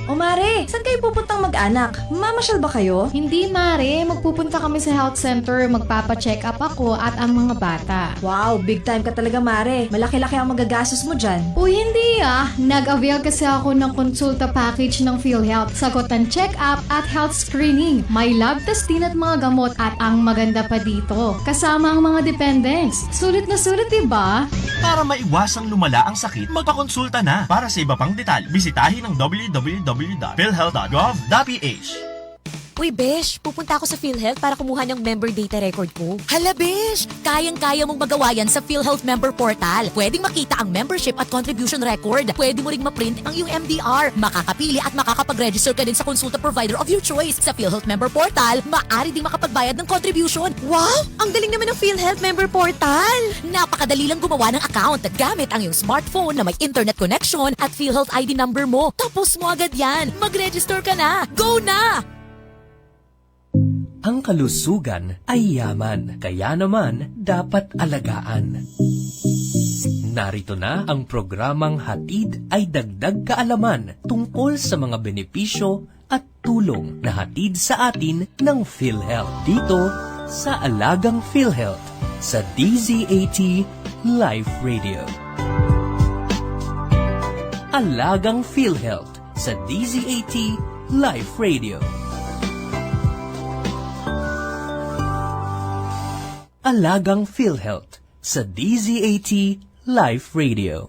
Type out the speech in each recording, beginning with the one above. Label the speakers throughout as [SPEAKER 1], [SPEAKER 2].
[SPEAKER 1] O Mare, saan kayo pupuntang mag-anak? Mamasyal ba kayo?
[SPEAKER 2] Hindi, Mare. Magpupunta kami sa health center. Magpapa-check up ako at ang mga bata.
[SPEAKER 1] Wow, big time ka talaga Mare. Malaki-laki ang magagastos mo dyan.
[SPEAKER 2] Uy, hindi ah. Nag-avail kasi ako ng konsulta package ng PhilHealth. Sagutan check-up at health screening. May lab test din at mga gamot. At ang maganda pa dito, kasama ang mga dependents. Sulit na sulit, diba?
[SPEAKER 3] Para maiwasang lumala ang sakit, magpakonsulta na. Para sa iba pang detalye, bisitahin ang www.philhealth.gov.ph.
[SPEAKER 4] Uy, Besh, pupunta ako sa PhilHealth para kumuha ng member data record ko. Hala, Besh! Kayang-kaya mong magawa yan sa PhilHealth Member Portal. Pwedeng makita ang membership at contribution record. Pwede mo ring ma-print ang iyong MDR. Makakapili at makakapag-register ka din sa consulta provider of your choice. Sa PhilHealth Member Portal, maaari ding makapagbayad ng contribution. Wow! Ang galing naman ng PhilHealth Member Portal! Napakadali lang gumawa ng account gamit ang iyong smartphone na may internet connection at PhilHealth ID number mo. Tapos mo agad yan. Mag-register ka na. Go na!
[SPEAKER 5] Ang kalusugan ay yaman, kaya naman dapat alagaan. Narito na ang programang Hatid ay Dagdag Kaalaman tungkol sa mga benepisyo at tulong na hatid sa atin ng PhilHealth. Dito sa Alagang PhilHealth sa DZAT Live Radio. Alagang PhilHealth sa DZAT Live Radio. Alagang PhilHealth sa DZAT Live Radio.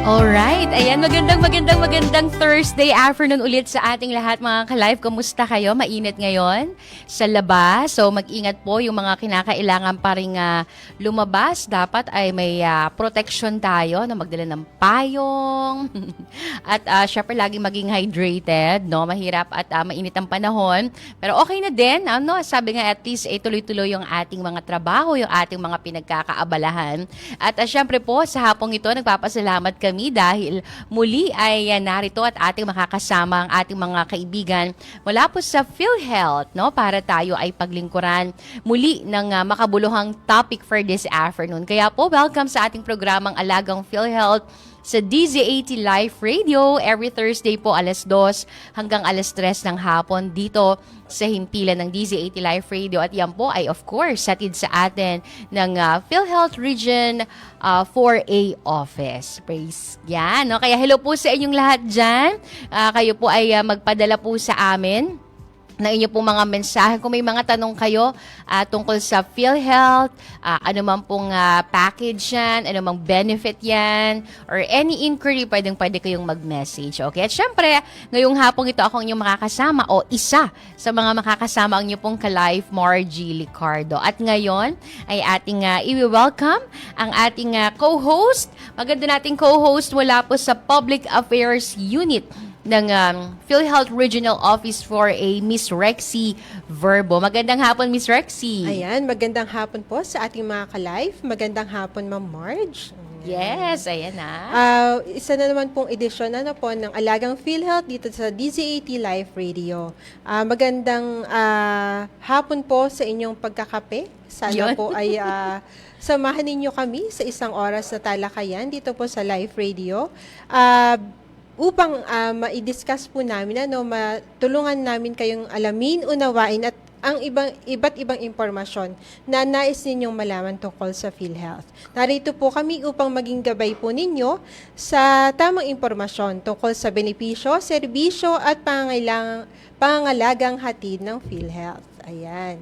[SPEAKER 6] Alright, ayan, magandang Thursday afternoon ulit sa ating lahat mga ka-live. Kumusta kayo? Mainit ngayon sa labas. So mag-ingat po yung mga kinakailangan pa rin lumabas. Dapat ay may protection tayo na magdala ng payong. At syempre lagi maging hydrated, no? Mahirap at mainit ang panahon. Pero okay na din, ano? Sabi nga at least tuloy-tuloy yung ating mga trabaho, yung ating mga pinagkakaabalahan. At syempre po sa hapong ito nagpapasalamat kami dahil muli ay narito at ating makakasama ang ating mga kaibigan mula po sa PhilHealth, no, para tayo ay paglingkuran muli ng makabuluhang topic for this afternoon. Kaya po welcome sa ating programang Alagang PhilHealth sa DZAT Live Radio every Thursday po alas 2 hanggang alas 3 ng hapon dito sa himpilan ng DZAT Live Radio. At yan po ay of course hatid sa atin ng PhilHealth Region 4A Office. Praise yan. No? Kaya hello po sa inyong lahat dyan. Kayo po ay magpadala po sa amin ng inyo pong mga mensahe. Kung may mga tanong kayo tungkol sa PhilHealth, ano man pong package yan, ano mang benefit yan, or any inquiry, pwede kayong mag-message. Okay? At syempre, ngayong hapong ito ako ang inyong makakasama o isa sa mga makakasama ang inyong pong ka-live, Margie Licardo. At ngayon ay ating i-welcome ang ating co-host. Maganda nating co-host mula po sa Public Affairs Unit ng PhilHealth Regional Office for a Miss Rexy Verbo. Magandang hapon, Miss Rexy.
[SPEAKER 7] Ayan, magandang hapon po sa ating mga ka-live. Magandang hapon, Ma'am Marge.
[SPEAKER 6] Yes, ayan na.
[SPEAKER 7] Isa na naman pong edisyon po ng Alagang PhilHealth dito sa DZAT Live Radio. Magandang hapon po sa inyong pagkakape. Sana po ay samahan ninyo kami sa isang oras na talakayan dito po sa Live Radio. Upang ma-discuss po namin, matulungan namin kayong alamin, unawain at ang iba't ibang impormasyon na nais ninyong malaman tungkol sa PhilHealth. Narito po kami upang maging gabay po ninyo sa tamang impormasyon tungkol sa benepisyo, serbisyo at pangangalagang hatid ng PhilHealth. Ayan.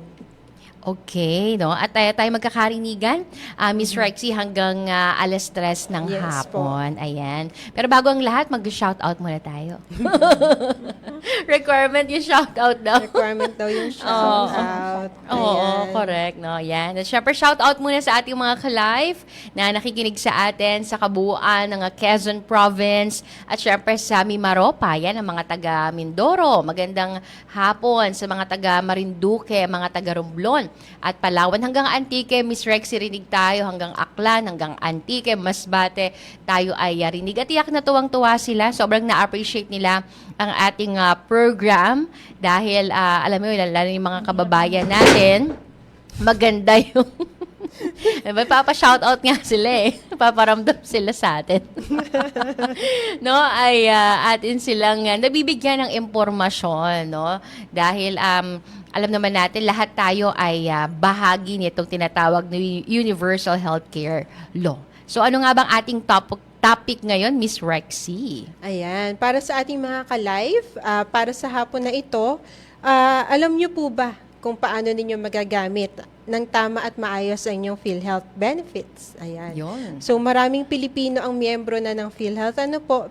[SPEAKER 6] Okay, no? At tayo magkakarinigan, Miss Rexy, hanggang 3:00 ng
[SPEAKER 7] Yes
[SPEAKER 6] hapon. Ayan. Pero bago ang lahat, mag-shoutout muna tayo. Requirement yung shoutout daw.
[SPEAKER 7] Requirement daw yung shout out.
[SPEAKER 6] Oo, correct. No? Yan. At syempre, shoutout muna sa ating mga ka-live na nakikinig sa atin sa kabuuan ng Quezon Province at syempre sa Mimaropa. Yan, ang mga taga Mindoro. Magandang hapon sa mga taga Marinduque, mga taga Romblon. At Palawan hanggang Antique, Miss Rexy, rinig tayo. Hanggang Aklan, hanggang Antique, Masbate, tayo ay rinig. At iyak na tuwang-tuwa sila. Sobrang na-appreciate nila ang ating program dahil alam mo yun, lalo yung mga kababayan natin, maganda yung may papa-shoutout nga sila eh. Paparamdam sila sa atin. No, ay atin silang nabibigyan ng impormasyon, no? Dahil alam naman natin lahat tayo ay bahagi nitong tinatawag na Universal Healthcare Law. So ano nga bang ating topic ngayon, Miss Rexy?
[SPEAKER 7] Ayan, para sa ating mga ka-live, para sa hapon na ito, alam niyo po ba kung paano ninyo magagamit ng tama at maayos ang inyong PhilHealth benefits? Ayan.
[SPEAKER 6] Yun.
[SPEAKER 7] So maraming Pilipino ang miyembro na ng PhilHealth,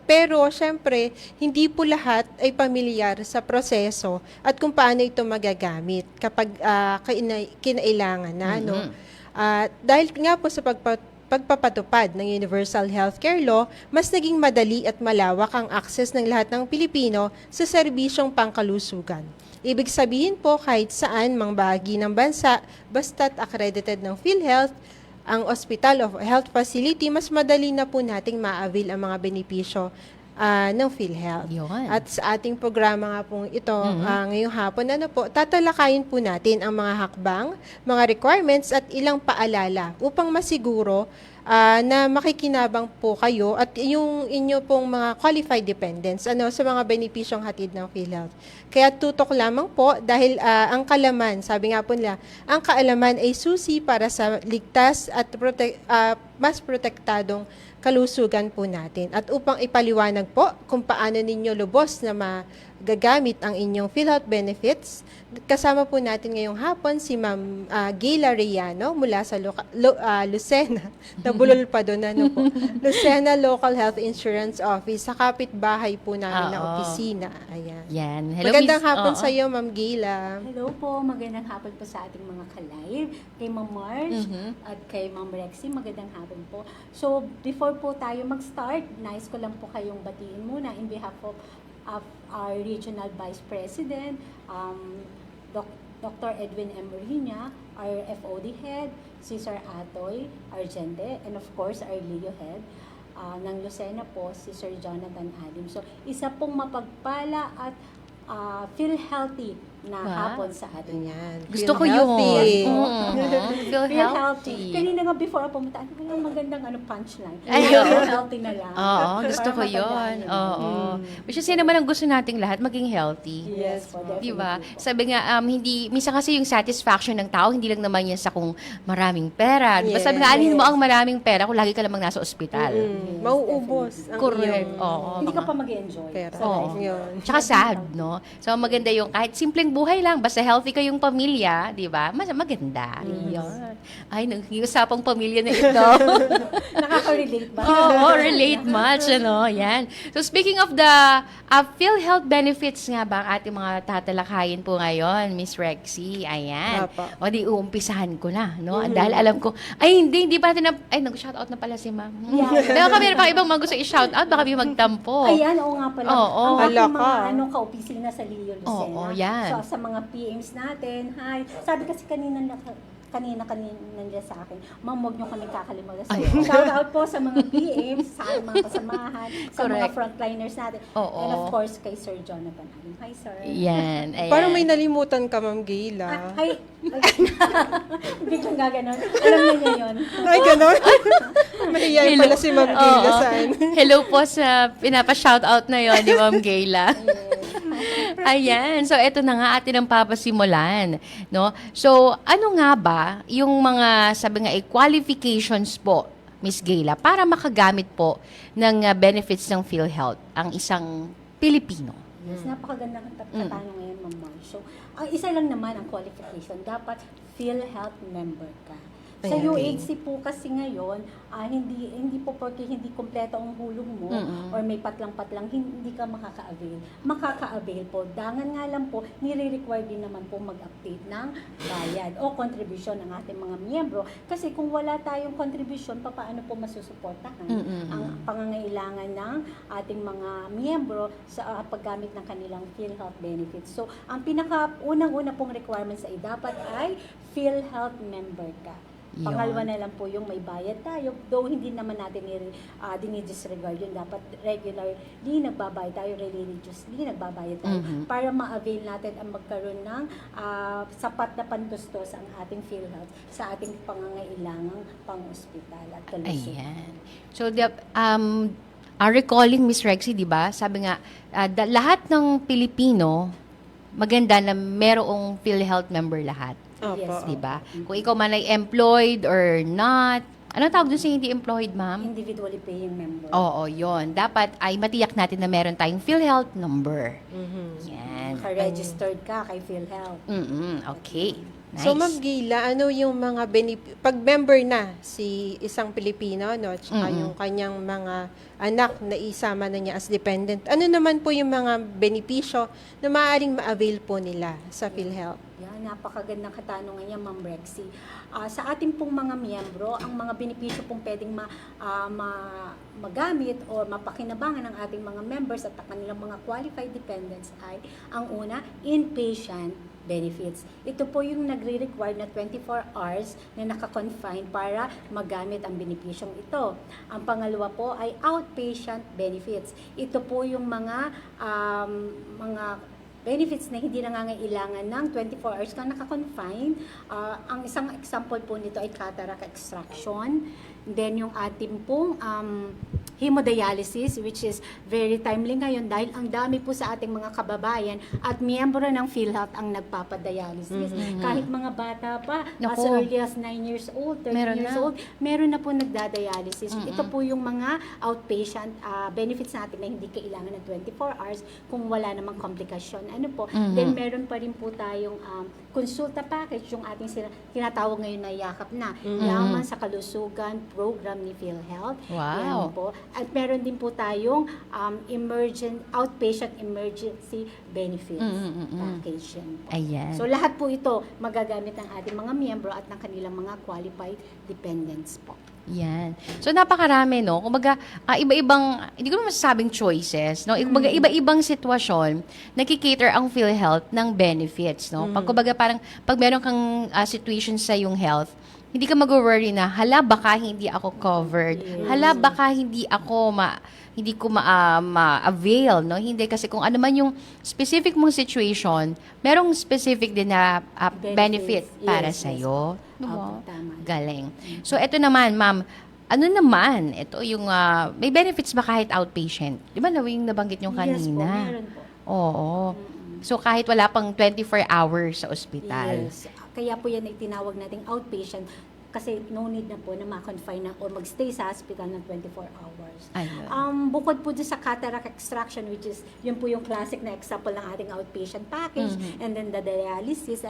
[SPEAKER 7] pero syempre, hindi po lahat ay pamilyar sa proseso at kung paano ito magagamit kapag kinailangan na, no? Dahil nga po sa pagpapatupad ng Universal Healthcare Law, mas naging madali at malawak ang access ng lahat ng Pilipino sa serbisyong pangkalusugan. Ibig sabihin po, kahit saan mang bahagi ng bansa, basta't accredited ng PhilHealth, ang Hospital of Health Facility, mas madali na po nating ma-avail ang mga benepisyo ng PhilHealth.
[SPEAKER 6] Yun.
[SPEAKER 7] At sa ating programa nga po ito, ngayong hapon, tatalakayin po natin ang mga hakbang, mga requirements at ilang paalala upang masiguro na makikinabang po kayo at yung inyo pong mga qualified dependents sa mga benepisyong hatid ng PhilHealth. Kaya tutok lamang po dahil ang kaalaman, sabi nga po nila, ang kaalaman ay susi para sa ligtas at mas protektadong kalusugan po natin. At upang ipaliwanag po kung paano ninyo lubos na magagamit ang inyong PhilHealth benefits, kasama po natin ngayong hapon si Ma'am Gayla Reyano mula sa Lucena. Nabulol pa doon, po. Lucena Local Health Insurance Office sa kapitbahay po namin na opisina. Ayan.
[SPEAKER 6] Yan. Hello,
[SPEAKER 7] Magandang
[SPEAKER 6] Miss-
[SPEAKER 7] hapon
[SPEAKER 6] Oo.
[SPEAKER 7] sa iyo, Ma'am Gayla.
[SPEAKER 8] Hello po, magandang hapon po sa ating mga ka-live, kay Ma'am Marge at kay Ma'am Rexy, magandang hapon po. So, before po tayo mag-start, nais ko lang po kayong batiin muna in behalf of our Regional Vice President, Dr. Edwin M. Moriña, our FOD Head, si Sir Atoy Argente, and of course, our Leo Head, ng Lucena po, si Sir Jonathan Adim. So, isa pong mapagpala at feel healthy na
[SPEAKER 6] Wow.
[SPEAKER 8] hapon sa atin.
[SPEAKER 7] Ayan.
[SPEAKER 6] Gusto ko
[SPEAKER 7] Feel
[SPEAKER 6] yun.
[SPEAKER 7] healthy.
[SPEAKER 6] Feel
[SPEAKER 8] Feel
[SPEAKER 6] healthy.
[SPEAKER 8] healthy. Kanina nga before ako pumunta, ano magandang punchline.
[SPEAKER 6] Ay,
[SPEAKER 8] Feel
[SPEAKER 6] oo.
[SPEAKER 8] healthy na lang.
[SPEAKER 6] Oo, gusto
[SPEAKER 8] Para
[SPEAKER 6] ko yun.
[SPEAKER 8] matandaan yun.
[SPEAKER 6] Oo. Which is yun naman ang gusto nating lahat, maging healthy.
[SPEAKER 8] Yes po, definitely.
[SPEAKER 6] Diba?
[SPEAKER 8] po.
[SPEAKER 6] Sabi nga, minsan kasi yung satisfaction ng tao, hindi lang naman yan sa kung maraming pera. Diba? Sabi nga, alin mo ang maraming pera kung lagi ka lamang nasa ospital.
[SPEAKER 7] Mauubos ang
[SPEAKER 6] Correct.
[SPEAKER 7] iyong
[SPEAKER 6] Oo.
[SPEAKER 8] Hindi ka pa mag-enjoy
[SPEAKER 7] pera.
[SPEAKER 8] sa life.
[SPEAKER 7] Yun.
[SPEAKER 6] Tsaka sad, no? So, maganda yung kahit simpleng buhay lang, basta healthy kayong pamilya, di ba? Mas maganda. Yun. Ay, nag-iusapang pamilya na ito.
[SPEAKER 8] Nakaka-relate ba?
[SPEAKER 6] Oo, relate much, ano, yan. So, speaking of the PhilHealth benefits nga ba ang ating mga tatalakayin po ngayon, Miss Rexy? Ayan.
[SPEAKER 7] Apa.
[SPEAKER 6] O, di uumpisahan ko na, no? Dahil alam ko, ay, hindi pa natin nag-shoutout na pala si ma'am. Dahil kami pa ibang mga gusto i-shoutout, baka kami magtampo.
[SPEAKER 8] Ayan, oo nga pala.
[SPEAKER 6] Oo.
[SPEAKER 8] Ang aking
[SPEAKER 7] Hala
[SPEAKER 8] mga
[SPEAKER 7] ka.
[SPEAKER 8] ka-opisina sa Leo Lucena.
[SPEAKER 6] Oo, yan.
[SPEAKER 8] So, sa mga PMs natin, hi. Sabi kasi kanina nandiyan sa akin, ma'am, huwag niyo kami kakalimutan. So, shout out po sa mga PMs, sa aking mga kasamahan, sa mga
[SPEAKER 6] Correct.
[SPEAKER 8] frontliners natin.
[SPEAKER 6] Oo.
[SPEAKER 8] And of course, kay Sir Jonathan Alim. Hi, sir.
[SPEAKER 6] Yan. Ayan.
[SPEAKER 7] Parang may nalimutan ka, Ma'am Gayla.
[SPEAKER 8] Hi. Biglang gaganon. Alam niyo yun.
[SPEAKER 7] Ay, gano'n? Mahiyayin pala si Ma'am Gayla
[SPEAKER 6] Oo.
[SPEAKER 7] saan.
[SPEAKER 6] Hello po sa pinapa-shoutout na yon ni Ma'am Gayla. Ayan. So, eto na nga atin ang papasimulan. No? So, ano nga ba yung mga, sabi nga, qualifications po, Miss Gayla, para makagamit po ng benefits ng PhilHealth ang isang Pilipino?
[SPEAKER 8] Yes, napakagandang katanong ngayon, Ma'am Marge. So, ang isa lang naman ang qualification. Dapat PhilHealth member ka. Sa
[SPEAKER 7] Ayan.
[SPEAKER 8] UHC po kasi ngayon, hindi po porque hindi kompleto ang hulog mo or may patlang-patlang, hindi ka makaka-avail. Makaka-avail po. Dangan nga lang po, nire-require din naman po mag-update ng bayad o contribution ng ating mga miyembro. Kasi kung wala tayong contribution, paano po masusuportahan ang pangangailangan ng ating mga miyembro sa paggamit ng kanilang PhilHealth benefits. So, ang unang-una pong requirements ay dapat ay PhilHealth member ka.
[SPEAKER 6] Yun.
[SPEAKER 8] Pangalawa na lang po yung may bayad tayo, though hindi naman natin dinidisregard yun. Dapat regularly nagbabayad tayo, religiously nagbabayad tayo para ma-avail natin ang magkaroon ng sapat na pantustos ang ating PhilHealth sa ating pangangailangang pang-ospital at kalusugan.
[SPEAKER 6] Ayan. So, recalling Miss Rexy, di ba? Sabi nga, lahat ng Pilipino, maganda na merong PhilHealth member lahat.
[SPEAKER 7] Opo.
[SPEAKER 8] Yes.
[SPEAKER 6] Di ba? Kung ikaw man ay employed or not, ano tawag doon sa hindi employed, ma'am?
[SPEAKER 8] Individually paying member.
[SPEAKER 6] Oo, yon. Dapat ay matiyak natin na meron tayong PhilHealth number. Yan.
[SPEAKER 8] Ka-registered ka kay PhilHealth.
[SPEAKER 6] Okay. Nice.
[SPEAKER 7] So, Ma'am Gila, ano yung mga pag member na si isang Pilipino, no, tsaka yung kanyang mga anak na isama na niya as dependent, ano naman po yung mga benepisyo na maaaring ma-avail po nila sa PhilHealth?
[SPEAKER 8] Yan, napakagandang katanungan niya, Ma'am Rexy. Sa ating pong mga miyembro, ang mga benepisyo pong pwedeng magamit o mapakinabangan ng ating mga members at kanilang mga qualified dependents ay, ang una, inpatient benefits. Ito po yung nagre-require na 24 hours na naka-confine para magamit ang benepisyong ito. Ang pangalawa po ay outpatient benefits. Ito po yung mga benefits na hindi nangangailangan ng 24 hours ka naka-confine. Ang isang example po nito ay cataract extraction. Then yung ating pong hemodialysis, which is very timely ngayon dahil ang dami po sa ating mga kababayan at miyembro ng PhilHealth ang nagpapadialysis. Kahit mga bata pa, as
[SPEAKER 6] Naku.
[SPEAKER 8] early as 9 years old, 13
[SPEAKER 6] Meron
[SPEAKER 8] years
[SPEAKER 6] na.
[SPEAKER 8] old, meron na po nagdadialysis. Ito po yung mga outpatient benefits natin na hindi kailangan ng 24 hours kung wala namang komplikasyon. Ano po? Then meron pa rin po tayong konsulta package, yung ating tinatawag ngayon na yakap na. Yaman sa kalusugan program ni PhilHealth.
[SPEAKER 6] Wow.
[SPEAKER 8] Yan po. At meron din po tayong outpatient emergency benefits package. Yan po.
[SPEAKER 6] Ayan.
[SPEAKER 8] So lahat po ito magagamit ng ating mga miyembro at ng kanilang mga qualified dependents po.
[SPEAKER 6] Yan. So, napakarami, no? Kumbaga, iba-ibang, hindi ko naman masasabing choices, no? Kumbaga, iba-ibang sitwasyon, nakikater ang PhilHealth ng benefits, no? Kumbaga, parang, pag meron kang situation sa yung health, hindi ka mag-worry na, hala, baka hindi ako covered. Hala, baka hindi ko ma-avail, no? Hindi, kasi kung ano man yung specific mong situation, merong specific din na benefit
[SPEAKER 8] Benefits.
[SPEAKER 6] para
[SPEAKER 8] Yes,
[SPEAKER 6] sa'yo.
[SPEAKER 8] Opo, tama.
[SPEAKER 6] Galing. So, eto naman, ma'am, ano naman, ito yung, may benefits ba kahit outpatient? Di ba yung nabanggit nyo kanina?
[SPEAKER 8] Yes po, meron po.
[SPEAKER 6] Oo. So, kahit wala pang 24 hours sa ospital.
[SPEAKER 8] Yes. Kaya po yan ay tinawag nating outpatient kasi no need na po na ma-confine na or magstay sa hospital ng 24 hours.
[SPEAKER 6] Ayun.
[SPEAKER 8] Bukod po dun sa cataract extraction, which is, yun po yung classic na example ng ating outpatient package, and then the dialysis,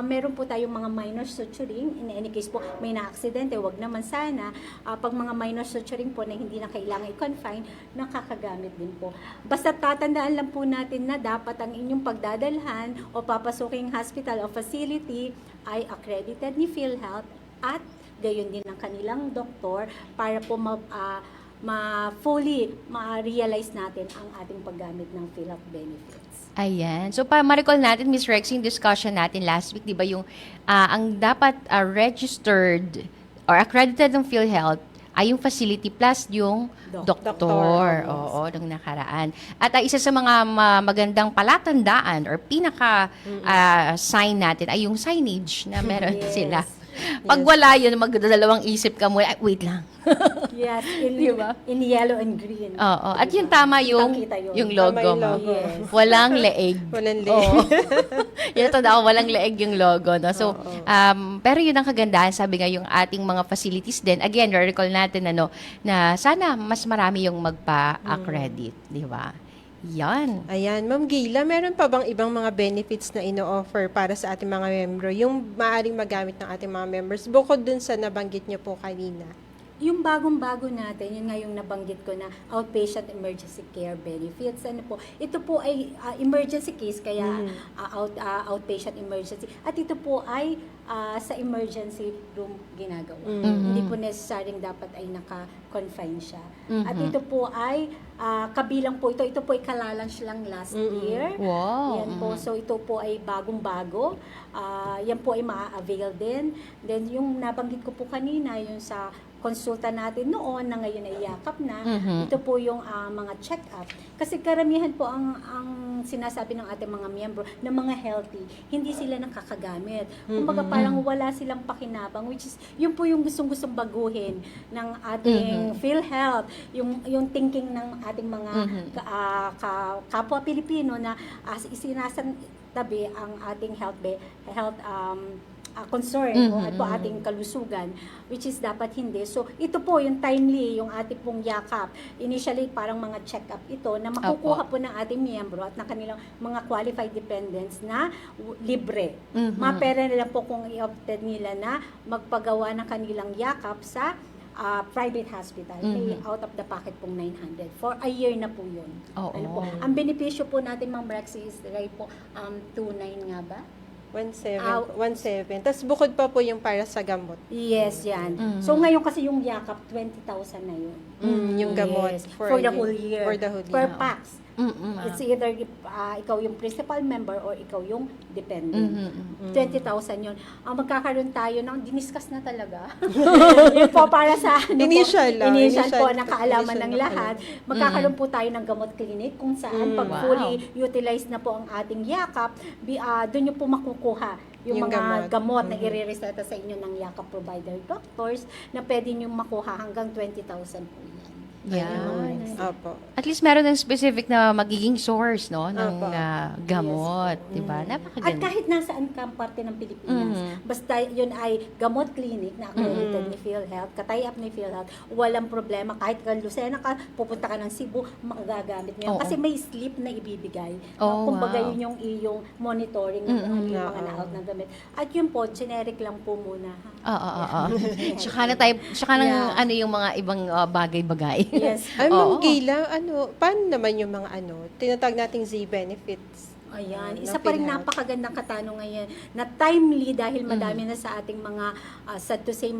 [SPEAKER 8] meron po tayong mga minor suturing. In any case po, may na-aksidente, wag naman sana. Pag mga minor suturing po na hindi na kailangan i-confine, nakakagamit din po. Basta tatandaan lang po natin na dapat ang inyong pagdadalhan o papasuking hospital o facility ay accredited ni PhilHealth at gayon din ng kanilang doktor para po fully ma-realize natin ang ating paggamit ng PhilHealth benefits.
[SPEAKER 6] Ayan. So, ma-recall natin, Ms. Rex, yung discussion natin last week, di ba, yung ang dapat registered or accredited ng PhilHealth ay yung facility plus yung doktor. Oo, nung nakaraan. At isa sa mga magandang palatandaan or pinaka-sign natin ay yung signage na meron sila. Pag wala yun, magdadalawang isip ka muna, wait lang.
[SPEAKER 8] Yes,
[SPEAKER 6] Diba?
[SPEAKER 8] in yellow and green.
[SPEAKER 6] Oo. At yung tama yung logo.
[SPEAKER 7] Tama yung
[SPEAKER 6] Ma'am.
[SPEAKER 7] logo.
[SPEAKER 8] Yes.
[SPEAKER 6] Walang leeg.
[SPEAKER 7] Walang
[SPEAKER 6] Oo. Yun ito daw, walang leeg yung logo. No? So, pero yun ang kagandahan, sabi nga yung ating mga facilities din. Again, recall natin na sana mas marami yung magpa-accredit. Di ba? Yan.
[SPEAKER 7] Ayan, Ma'am Gayla, meron pa bang ibang mga benefits na ino-offer para sa ating mga membro, yung maaaring magamit ng ating mga members, bukod dun sa nabanggit niyo po kanina?
[SPEAKER 8] Yung bagong-bago natin, yun nga yung nabanggit ko na outpatient emergency care benefits. Ano po, ito po ay emergency case, kaya outpatient emergency. At ito po ay sa emergency room ginagawa. Hindi po necessaryong dapat ay naka-confine siya. At ito po ay kabilang po ito po ay kalalunch lang last year.
[SPEAKER 6] Wow.
[SPEAKER 8] Yan po, so ito po ay bagong-bago. Yan po ay maa-avail din. Then yung nabanggit ko po kanina, yung sa konsulta natin noon na ngayon ay yakap na, ito po yung mga check-up. Kasi karamihan po ang sinasabi ng ating mga miyembro na mga healthy, hindi sila nakakagamit. Kumbaga parang wala silang pakinabang, which is, yun po yung gustong-gustong baguhin ng ating PhilHealth, yung thinking ng ating mga kapwa Pilipino na isinasantabi ang ating health concern at po ating kalusugan, which is dapat hindi. So, ito po yung timely, yung ating pong yakap. Initially, parang mga check-up ito na makukuha po ng ating miyembro at ng kanilang mga qualified dependents na libre. Mapera nila po kung i-opted nila na magpagawa ng kanilang yakap sa private hospital. May out of the pocket pong 900. For a year na po yun. Ano po? Ang benepisyo po natin, Ma'am Braxy, is right po, 2.9 nga ba?
[SPEAKER 7] 1.7. Tapos bukod pa po yung para sa gamot.
[SPEAKER 8] Yes, yan. So ngayon kasi yung yakap, 20,000 na yun.
[SPEAKER 7] Yung gamot.
[SPEAKER 8] Yes, for the whole year.
[SPEAKER 7] For the whole
[SPEAKER 8] Per
[SPEAKER 7] year.
[SPEAKER 8] pax. It's either ikaw yung principal member or ikaw yung dependent. 20,000 yun. Magkakaroon tayo ng, diniscuss na talaga. Yun po para sa
[SPEAKER 7] Initial lang.
[SPEAKER 8] Initial po,
[SPEAKER 7] Initial
[SPEAKER 8] nakaalaman ng
[SPEAKER 7] na
[SPEAKER 8] lahat. Magkakaroon po tayo ng gamot clinic kung saan pag fully utilized na po ang ating yakap, doon nyo po makukuha yung mga gamot na i-reseta sa inyo ng yakap provider doctors na pwede nyo makuha hanggang 20,000 po yan.
[SPEAKER 6] Yan.
[SPEAKER 7] Opo.
[SPEAKER 6] At least meron ng specific na magiging source, no, ng
[SPEAKER 7] Opo.
[SPEAKER 6] Gamot,
[SPEAKER 8] Yes.
[SPEAKER 6] 'di ba?
[SPEAKER 8] At
[SPEAKER 6] Napakaganda.
[SPEAKER 8] kahit nasaan kang parte ng Pilipinas, basta yun ay gamot clinic na accredited ni PhilHealth, katay-up ni PhilHealth, walang problema. Kahit ka Lucena ka, pupunta ka ng Cebu, magagamit mo yun.
[SPEAKER 6] Oo.
[SPEAKER 8] Kasi may slip na ibibigay.
[SPEAKER 6] Oh,
[SPEAKER 8] Kumbaga
[SPEAKER 6] wow.
[SPEAKER 8] yun yung iyong monitoring ng ano yung mga na-out ng gamit. At yun po, generic lang po muna.
[SPEAKER 6] Oo. Tsaka ng ano yung mga ibang bagay-bagay.
[SPEAKER 8] Yes.
[SPEAKER 7] Ay, Ma'am
[SPEAKER 6] Oo.
[SPEAKER 7] Gayla, paano naman yung mga tinatag nating Z-benefits?
[SPEAKER 8] Ayan,
[SPEAKER 7] ng
[SPEAKER 8] isa pa rin
[SPEAKER 7] PhilHealth?
[SPEAKER 8] napakagandang katanungan yan na timely dahil madami na sa ating mga, sad to say,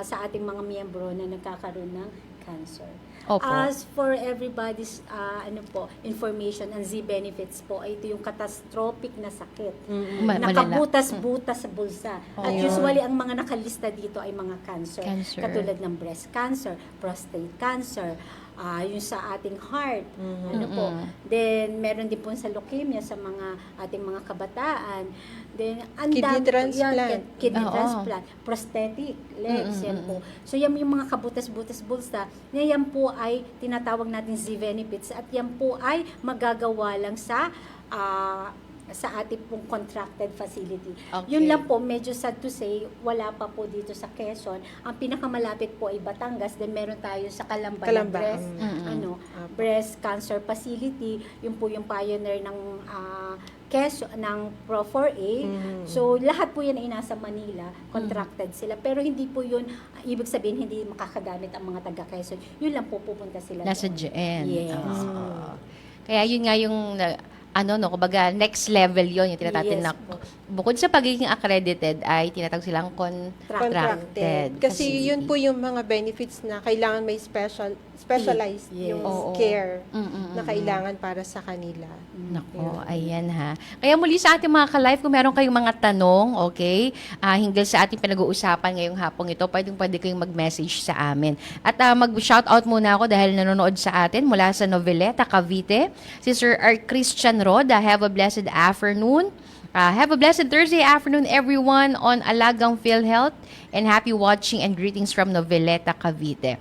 [SPEAKER 8] sa ating mga miyembro na nagkakaroon ng cancer.
[SPEAKER 6] Opo.
[SPEAKER 8] As for everybody's information, ang Z-benefits po, ay ito yung catastrophic na sakit.
[SPEAKER 6] Malala.
[SPEAKER 8] Nakabutas-butas sa bulsa. At
[SPEAKER 6] Oo.
[SPEAKER 8] usually, ang mga nakalista dito ay mga cancer.
[SPEAKER 6] Cancer.
[SPEAKER 8] Katulad ng breast cancer, prostate cancer, yung sa ating heart. Ano po. Then, meron din po sa leukemia sa mga ating mga kabataan. Then,
[SPEAKER 7] Kidney transplant.
[SPEAKER 8] Kidney
[SPEAKER 6] Oo.
[SPEAKER 8] transplant. Prosthetic legs. Yan po. So, yan yung mga kabutas-butas bulsa. Yan po ay tinatawag natin Z-benefits. At yan po ay magagawa lang sa ating pong contracted facility.
[SPEAKER 6] Okay.
[SPEAKER 8] Yun lang po, medyo sad to say, wala pa po dito sa Quezon. Ang pinakamalapit po ay Batangas, then meron tayo sa Calamba,
[SPEAKER 7] Calamba.
[SPEAKER 8] breast, breast cancer facility. Yun po yung pioneer ng Quezon, ng Pro4A. So, lahat po yan ay nasa Manila, contracted sila. Pero hindi po yun, ibig sabihin, hindi makakagamit ang mga taga Quezon. Yun lang po pupunta sila
[SPEAKER 6] Nasa
[SPEAKER 8] doon.
[SPEAKER 6] GN.
[SPEAKER 8] Yes.
[SPEAKER 6] Oo. Kaya yun nga yung kumbaga next level yon yung tinatawag
[SPEAKER 8] Yes
[SPEAKER 6] na
[SPEAKER 8] po.
[SPEAKER 6] bukod sa pagiging accredited ay tinatawag silang contracted.
[SPEAKER 7] Kasi
[SPEAKER 6] facility.
[SPEAKER 7] yun po yung mga benefits na kailangan may specialized
[SPEAKER 8] Yes.
[SPEAKER 7] yung
[SPEAKER 6] Oo.
[SPEAKER 7] care na kailangan para sa kanila.
[SPEAKER 6] Nako, ayan ha. Kaya muli sa ating mga ka-live, kung meron kayong mga tanong, okay, hinggil sa ating pinag-uusapan ngayong hapong ito, pwede kayong mag-message sa amin. At mag-shoutout muna ako dahil nanonood sa atin mula sa Noveleta, Cavite, si Sir R. Christian Roda. Have a blessed afternoon. Have a blessed Thursday afternoon, everyone, on Alagang PhilHealth, and happy watching and greetings from Noveleta, Cavite.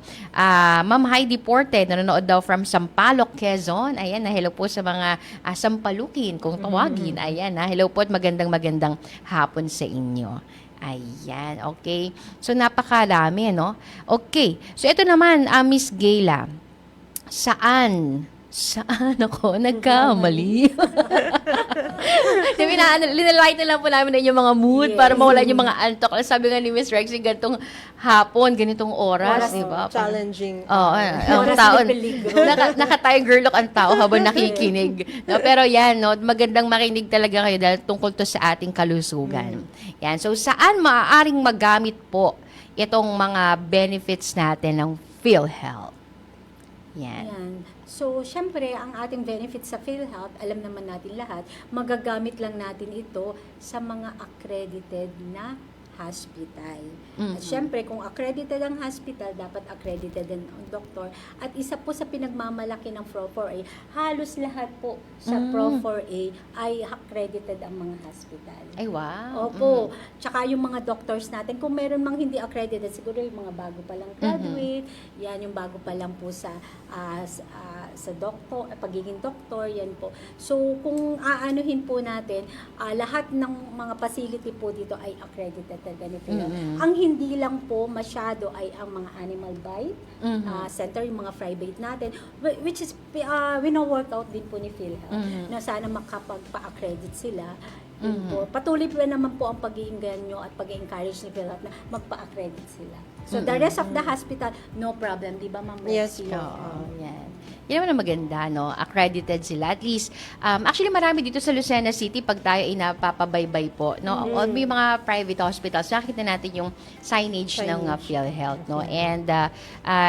[SPEAKER 6] Ma'am Heidi Porte, nanonood daw from Sampaloc, Quezon. Ayan, hello po sa mga Sampalukin, kung tawagin. Ayan, hello po at magandang hapon sa inyo. Ayan, okay. So, napakarami, no? Okay. So, ito naman, Miss Gayla, saan Saan ako nagkamali? Diba, linalight na lang po namin na inyong mga mood para mawala yung mga antok. Sabi nga ni Miss Rexy, ganitong hapon, ganitong oras, di ba?
[SPEAKER 7] Challenging.
[SPEAKER 6] Oo, ang taon. Naka-tiger look ang tao habang nakikinig. No, pero yan, no, magandang makinig talaga kayo dahil tungkol to sa ating kalusugan. Yan. So, saan maaaring magamit po itong mga benefits natin ng PhilHealth? Yan.
[SPEAKER 8] Yan. So, syempre, ang ating benefits sa PhilHealth, alam naman natin lahat, magagamit lang natin ito sa mga accredited na hospital. At syempre, kung accredited ang hospital, dapat accredited din ang doktor. At isa po sa pinagmamalaki ng Pro4A, halos lahat po sa Pro4A ay accredited ang mga hospital.
[SPEAKER 6] Ay, wow.
[SPEAKER 8] Opo. Tsaka yung mga doctors natin, kung meron mang hindi accredited, siguro yung mga bago pa lang graduate, yan yung bago pa lang po sa doktor, pagiging doktor, yan po. So, kung aanuhin po natin, lahat ng mga facility po dito ay accredited talaga ni PhilHealth. Ang hindi lang po masyado ay ang mga animal bite center, yung mga private natin, which is, wino-workout din po ni PhilHealth, na sana makapagpa-accredit sila. Po. Patuloy po naman po ang pag-iingan nyo at pag-encourage ni PhilHealth na magpa-accredit sila. So, the rest of the hospital, no problem. Di ba, Ma'am
[SPEAKER 7] Yes
[SPEAKER 8] Rexy?
[SPEAKER 7] po.
[SPEAKER 6] Yan. Yan naman ang maganda, no? Accredited sila. At least, actually marami dito sa Lucena City pag tayo ay napapabaybay po, no? May mga private hospitals, nakita natin yung signage ng PhilHealth, no? And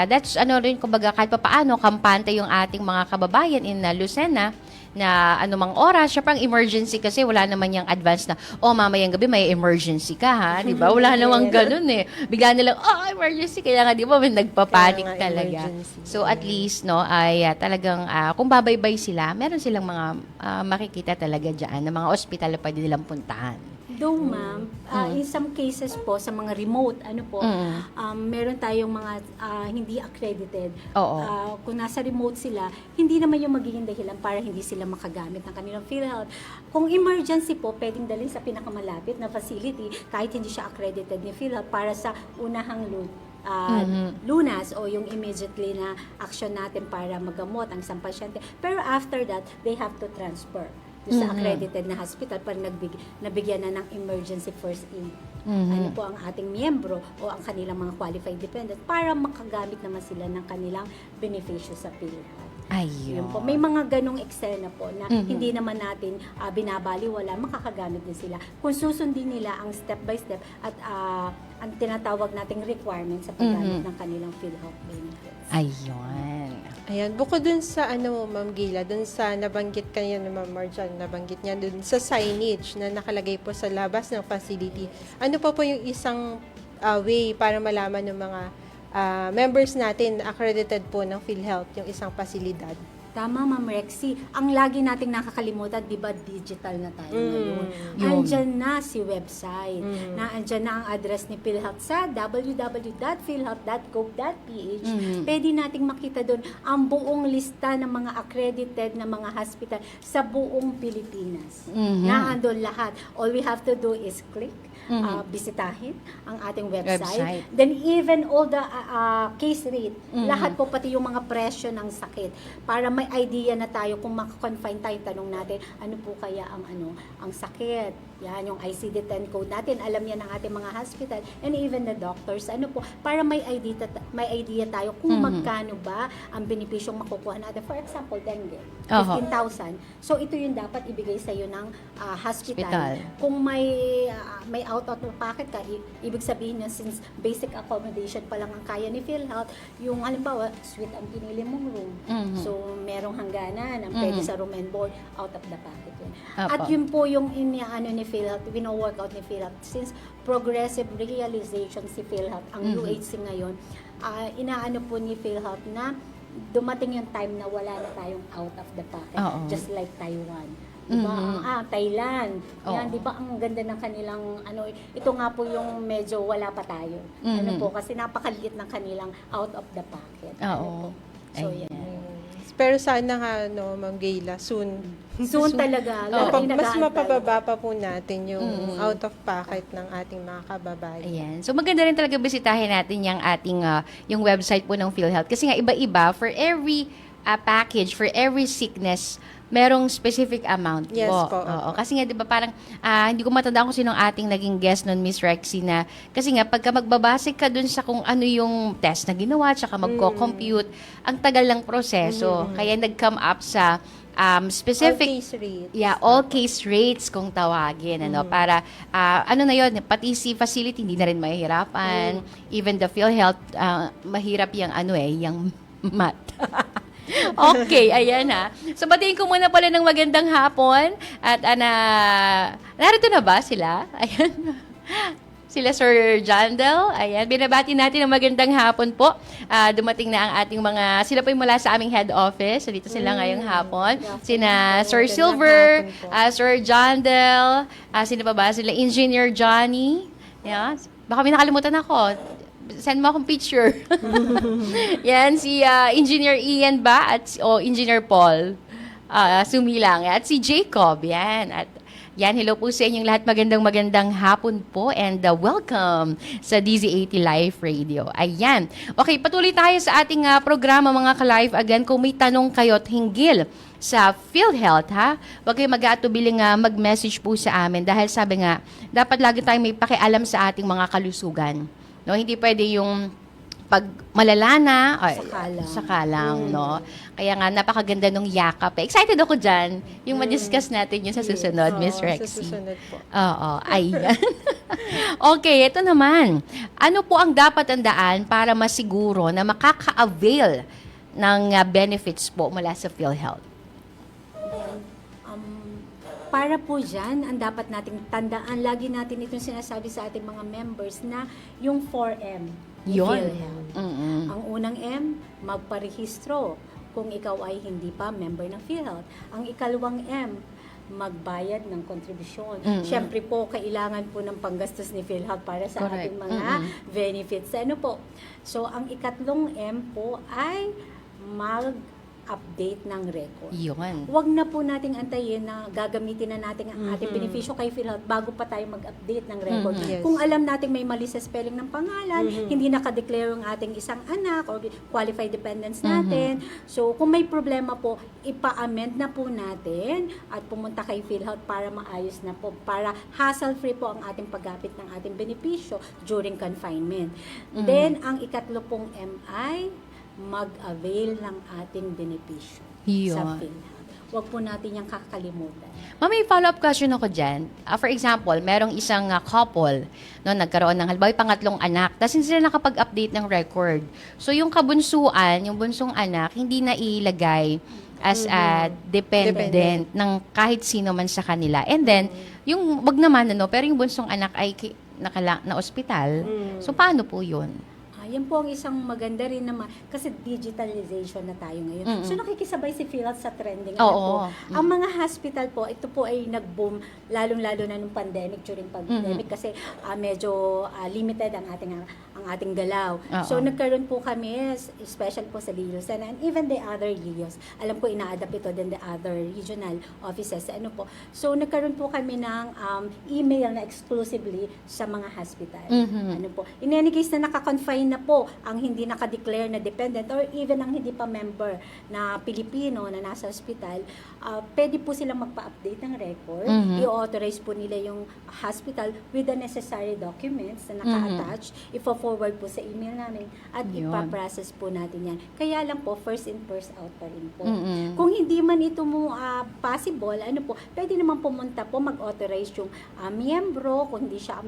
[SPEAKER 6] that's, rin, kumbaga, kahit pa paano, kampante yung ating mga kababayan in Lucena, na anumang oras, syempre ang emergency kasi wala naman yung advance na, mamayang gabi may emergency ka, ha? Di ba? Wala namang ganun eh. Bigla nilang, emergency. Kaya nga, di ba, may nagpapanik
[SPEAKER 7] Kaya nga,
[SPEAKER 6] talaga.
[SPEAKER 7] emergency.
[SPEAKER 6] So, at least, no, ay talagang, kung babaybay sila, meron silang mga makikita talaga dyan, na mga ospital na pwede nilang puntahan.
[SPEAKER 8] Though, ma'am, in some cases po, sa mga remote, meron tayong mga hindi accredited.
[SPEAKER 6] Oo.
[SPEAKER 8] Kung nasa remote sila, hindi naman yung magiging dahilan para hindi sila makagamit ng kanilang PhilHealth. Kung emergency po, pwedeng dalhin sa pinakamalapit na facility kahit hindi siya accredited ni PhilHealth para sa unahang lunas o yung immediately na action natin para magamot ang isang pasyente. Pero after that, they have to transfer sa accredited na hospital para nabigyan na ng emergency first aid. Ano po ang ating miyembro o ang kanilang mga qualified dependent para makagamit naman sila ng kanilang benepisyo sa PhilHealth.
[SPEAKER 6] Ayun.
[SPEAKER 8] Yun po. May mga ganong eksena po na hindi naman natin binabaliwala, makakagamit din sila. Kung susundin nila ang step by step at ang tinatawag nating requirements sa paggamit ng kanilang PhilHealth benefits.
[SPEAKER 6] Ayun.
[SPEAKER 7] Ayan, bukod dun sa Ma'am Gila, dun sa nabanggit kanina ni Ma'am Marjan, nabanggit niya dun sa signage na nakalagay po sa labas ng facility. Ano pa po yung isang way para malaman ng mga members natin na accredited po ng PhilHealth yung isang pasilidad?
[SPEAKER 8] Tama, Ma'am Rexy. Ang lagi nating nakakalimutan, di ba, digital na tayo ngayon. Andyan na si website. Andyan na ang address ni PhilHealth sa www.philhealth.gov.ph. Pwede nating makita doon ang buong lista ng mga accredited na mga hospital sa buong Pilipinas. Naandun lahat. All we have to do is click, bisitahin ang ating website. Then even all the case rate, lahat po pati yung mga presyo ng sakit para may idea na tayo kung makakonfine tayo, tanong natin ano po kaya ang sakit. Yan yung ICD-10 code natin, alam yan ng ating mga hospital and even the doctors, para may idea tayo kung magkano ba ang benepisyong makukuha natin. For example, dengue, 15,000. So ito yung dapat ibigay sa iyo ng hospital. Kung may out of pocket ka, ibig sabihin na since basic accommodation pa lang ang kaya ni PhilHealth, yung halimbawa, suite ang pinili mong room. So merong hangganan ang pwede sa room and board, out of the pocket yun. At yun po yung ni PhilHealth, wino-workout ni PhilHealth since progressive realization si PhilHealth, ang UHC ngayon, inaano po ni PhilHealth na dumating yung time na wala na tayong out of the pocket, just like Taiwan. Diba? Thailand. Yan, diba ang ganda ng kanilang ito nga po yung medyo wala pa tayo. Kasi napakaliit ng kanilang out of the pocket. So yan.
[SPEAKER 7] Pero sana nga, Ma'am Gayla, soon
[SPEAKER 8] talaga.
[SPEAKER 7] mas mapababa pa po natin yung out of pocket ng ating mga kababayan.
[SPEAKER 6] Ayan. So maganda rin talaga bisitahin natin yung ating yung website po ng PhilHealth kasi nga iba-iba for every package for every sickness, merong specific amount
[SPEAKER 7] Yes
[SPEAKER 6] po.
[SPEAKER 7] po,
[SPEAKER 6] Oo.
[SPEAKER 7] opo.
[SPEAKER 6] Kasi nga, di ba, parang, hindi ko matandaan kung sinong ating naging guest nun, Miss Rexy, na, kasi nga, pagka magbabase ka dun sa kung ano yung test na ginawa, tsaka magko-compute, ang tagal ng proseso. Kaya nag-come up sa specific
[SPEAKER 7] All case rate.
[SPEAKER 6] Yeah, all case rates kung tawagin, ano, para, ano na yun, pati si facility, hindi na rin mahihirapan. Even the PhilHealth, mahirap yung, yung math. Okay, ayan ha. So, batiin ko muna pala ng magandang hapon. At, narito na ba sila? Ayan. Sila Sir Jandel. Ayan, binabati natin ng magandang hapon po. Dumating na ang ating sila po yung mula sa aming head office. So, dito sila ngayong hapon. Sina Sir Silver, Sir Jandel, sino pa ba? Sila Engineer Johnny. Yeah. Baka may nakalimutan ako. Send mo akong picture. Yan, si Engineer Ian ba? At, Engineer Paul. Sumilang. At si Jacob. Yan. At yan, hello po sa inyong lahat. Magandang hapon po and welcome sa DZ80 Live Radio. Ayan. Okay, patuloy tayo sa ating programa mga ka-live. Again, kung may tanong kayo at hinggil sa PhilHealth, huwag kayo mag-aatubiling mag-message po sa amin dahil sabi nga, dapat lagi tayong may pakialam sa ating mga kalusugan. No, hindi pwede yung pag malala na, saka lang, no? Kaya nga, napakaganda nung yakap. Excited ako dyan. Yung ma-discuss natin yun sa susunod, Miss Rexy.
[SPEAKER 7] Sa susunod po.
[SPEAKER 6] Oo, ayan. Okay, ito naman. Ano po ang dapat tandaan para masiguro na makaka-avail ng benefits po mula sa PhilHealth?
[SPEAKER 8] Para po dyan, ang dapat nating tandaan, lagi natin itong sinasabi sa ating mga members na yung 4M.
[SPEAKER 6] Yun.
[SPEAKER 8] PhilHealth. Ang unang M, magparehistro kung ikaw ay hindi pa member ng PhilHealth. Ang ikalawang M, magbayad ng kontribusyon. Siyempre po, kailangan po ng panggastos ni PhilHealth para sa
[SPEAKER 6] Correct.
[SPEAKER 8] ating mga benefits. Ano po? So, ang ikatlong M po ay mag-update ng record.
[SPEAKER 6] Yun.
[SPEAKER 8] Huwag na po nating antayin na gagamitin na natin ang ating benepisyo kay PhilHealth bago pa tayo mag-update ng record.
[SPEAKER 7] Yes.
[SPEAKER 8] Kung alam natin may mali sa spelling ng pangalan, hindi nakadeclare ang ating isang anak or qualified dependents natin. So, kung may problema po, ipa-amend na po natin at pumunta kay PhilHealth para maayos na po, para hassle-free po ang ating paggapit ng ating benepisyo during confinement. Then, ang ikatlo pong MI, mag-avail ng ating benepisyo sa
[SPEAKER 6] Yun.
[SPEAKER 8] PhilHealth. Huwag po natin yung kakalimutan.
[SPEAKER 6] Ma'am, may follow-up question ako dyan. For example, merong isang couple, no, nagkaroon ng halimbawa yung pangatlong anak, tapos hindi sila nakapag-update ng record. So, yung kabunsuan, yung bunsong anak, hindi na ilagay as a dependent ng kahit sino man sa kanila. And then, yung wag naman, pero yung bunsong anak ay na ospital. So, paano po yun?
[SPEAKER 8] Yan po ang isang maganda rin naman kasi digitalization na tayo ngayon. So nakikisabay si PhilHealth sa trending.
[SPEAKER 6] Oo.
[SPEAKER 8] Ang mga hospital po, ito po ay nag-boom lalong-lalo na nung pandemic, during pandemic kasi medyo limited ang ating galaw. So nagkaroon po kami, special po sa LIOS and even the other LIOS. Alam ko ina-adapt ito din the other regional offices. So nagkaroon po kami ng email na exclusively sa mga hospital. In any case na naka-confine na po ang hindi naka-declare na dependent or even ang hindi pa member na Pilipino na nasa hospital, pwede po silang magpa-update ng record. I-authorize po nila yung hospital with the necessary documents na naka-attach. Ifo-forward po sa email namin at ipaprocess po natin yan. Kaya lang po, first in, first out pa rin po. Kung hindi man ito mo possible, pwede naman pumunta po, mag-authorize yung miyembro, kung hindi siya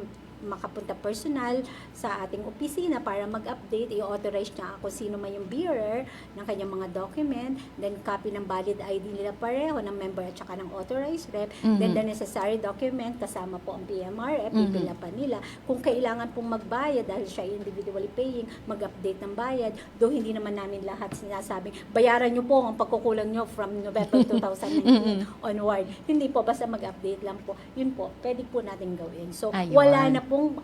[SPEAKER 8] makapunta personal sa ating opisina para mag-update, i-authorize niya kung sino man yung bearer ng kanyang mga document, then copy ng valid ID nila pareho ng member at saka ng authorized rep, then the necessary document kasama po ang PMRF, pipila pa nila. Kung kailangan pong magbayad dahil siya individually paying, mag-update ng bayad, though hindi naman namin lahat sinasabing, bayaran nyo po ang pagkukulang nyo from November 2019 onward. Hindi po, basta mag-update lang po. Yun po, pwede po natin gawin. So, wala na pong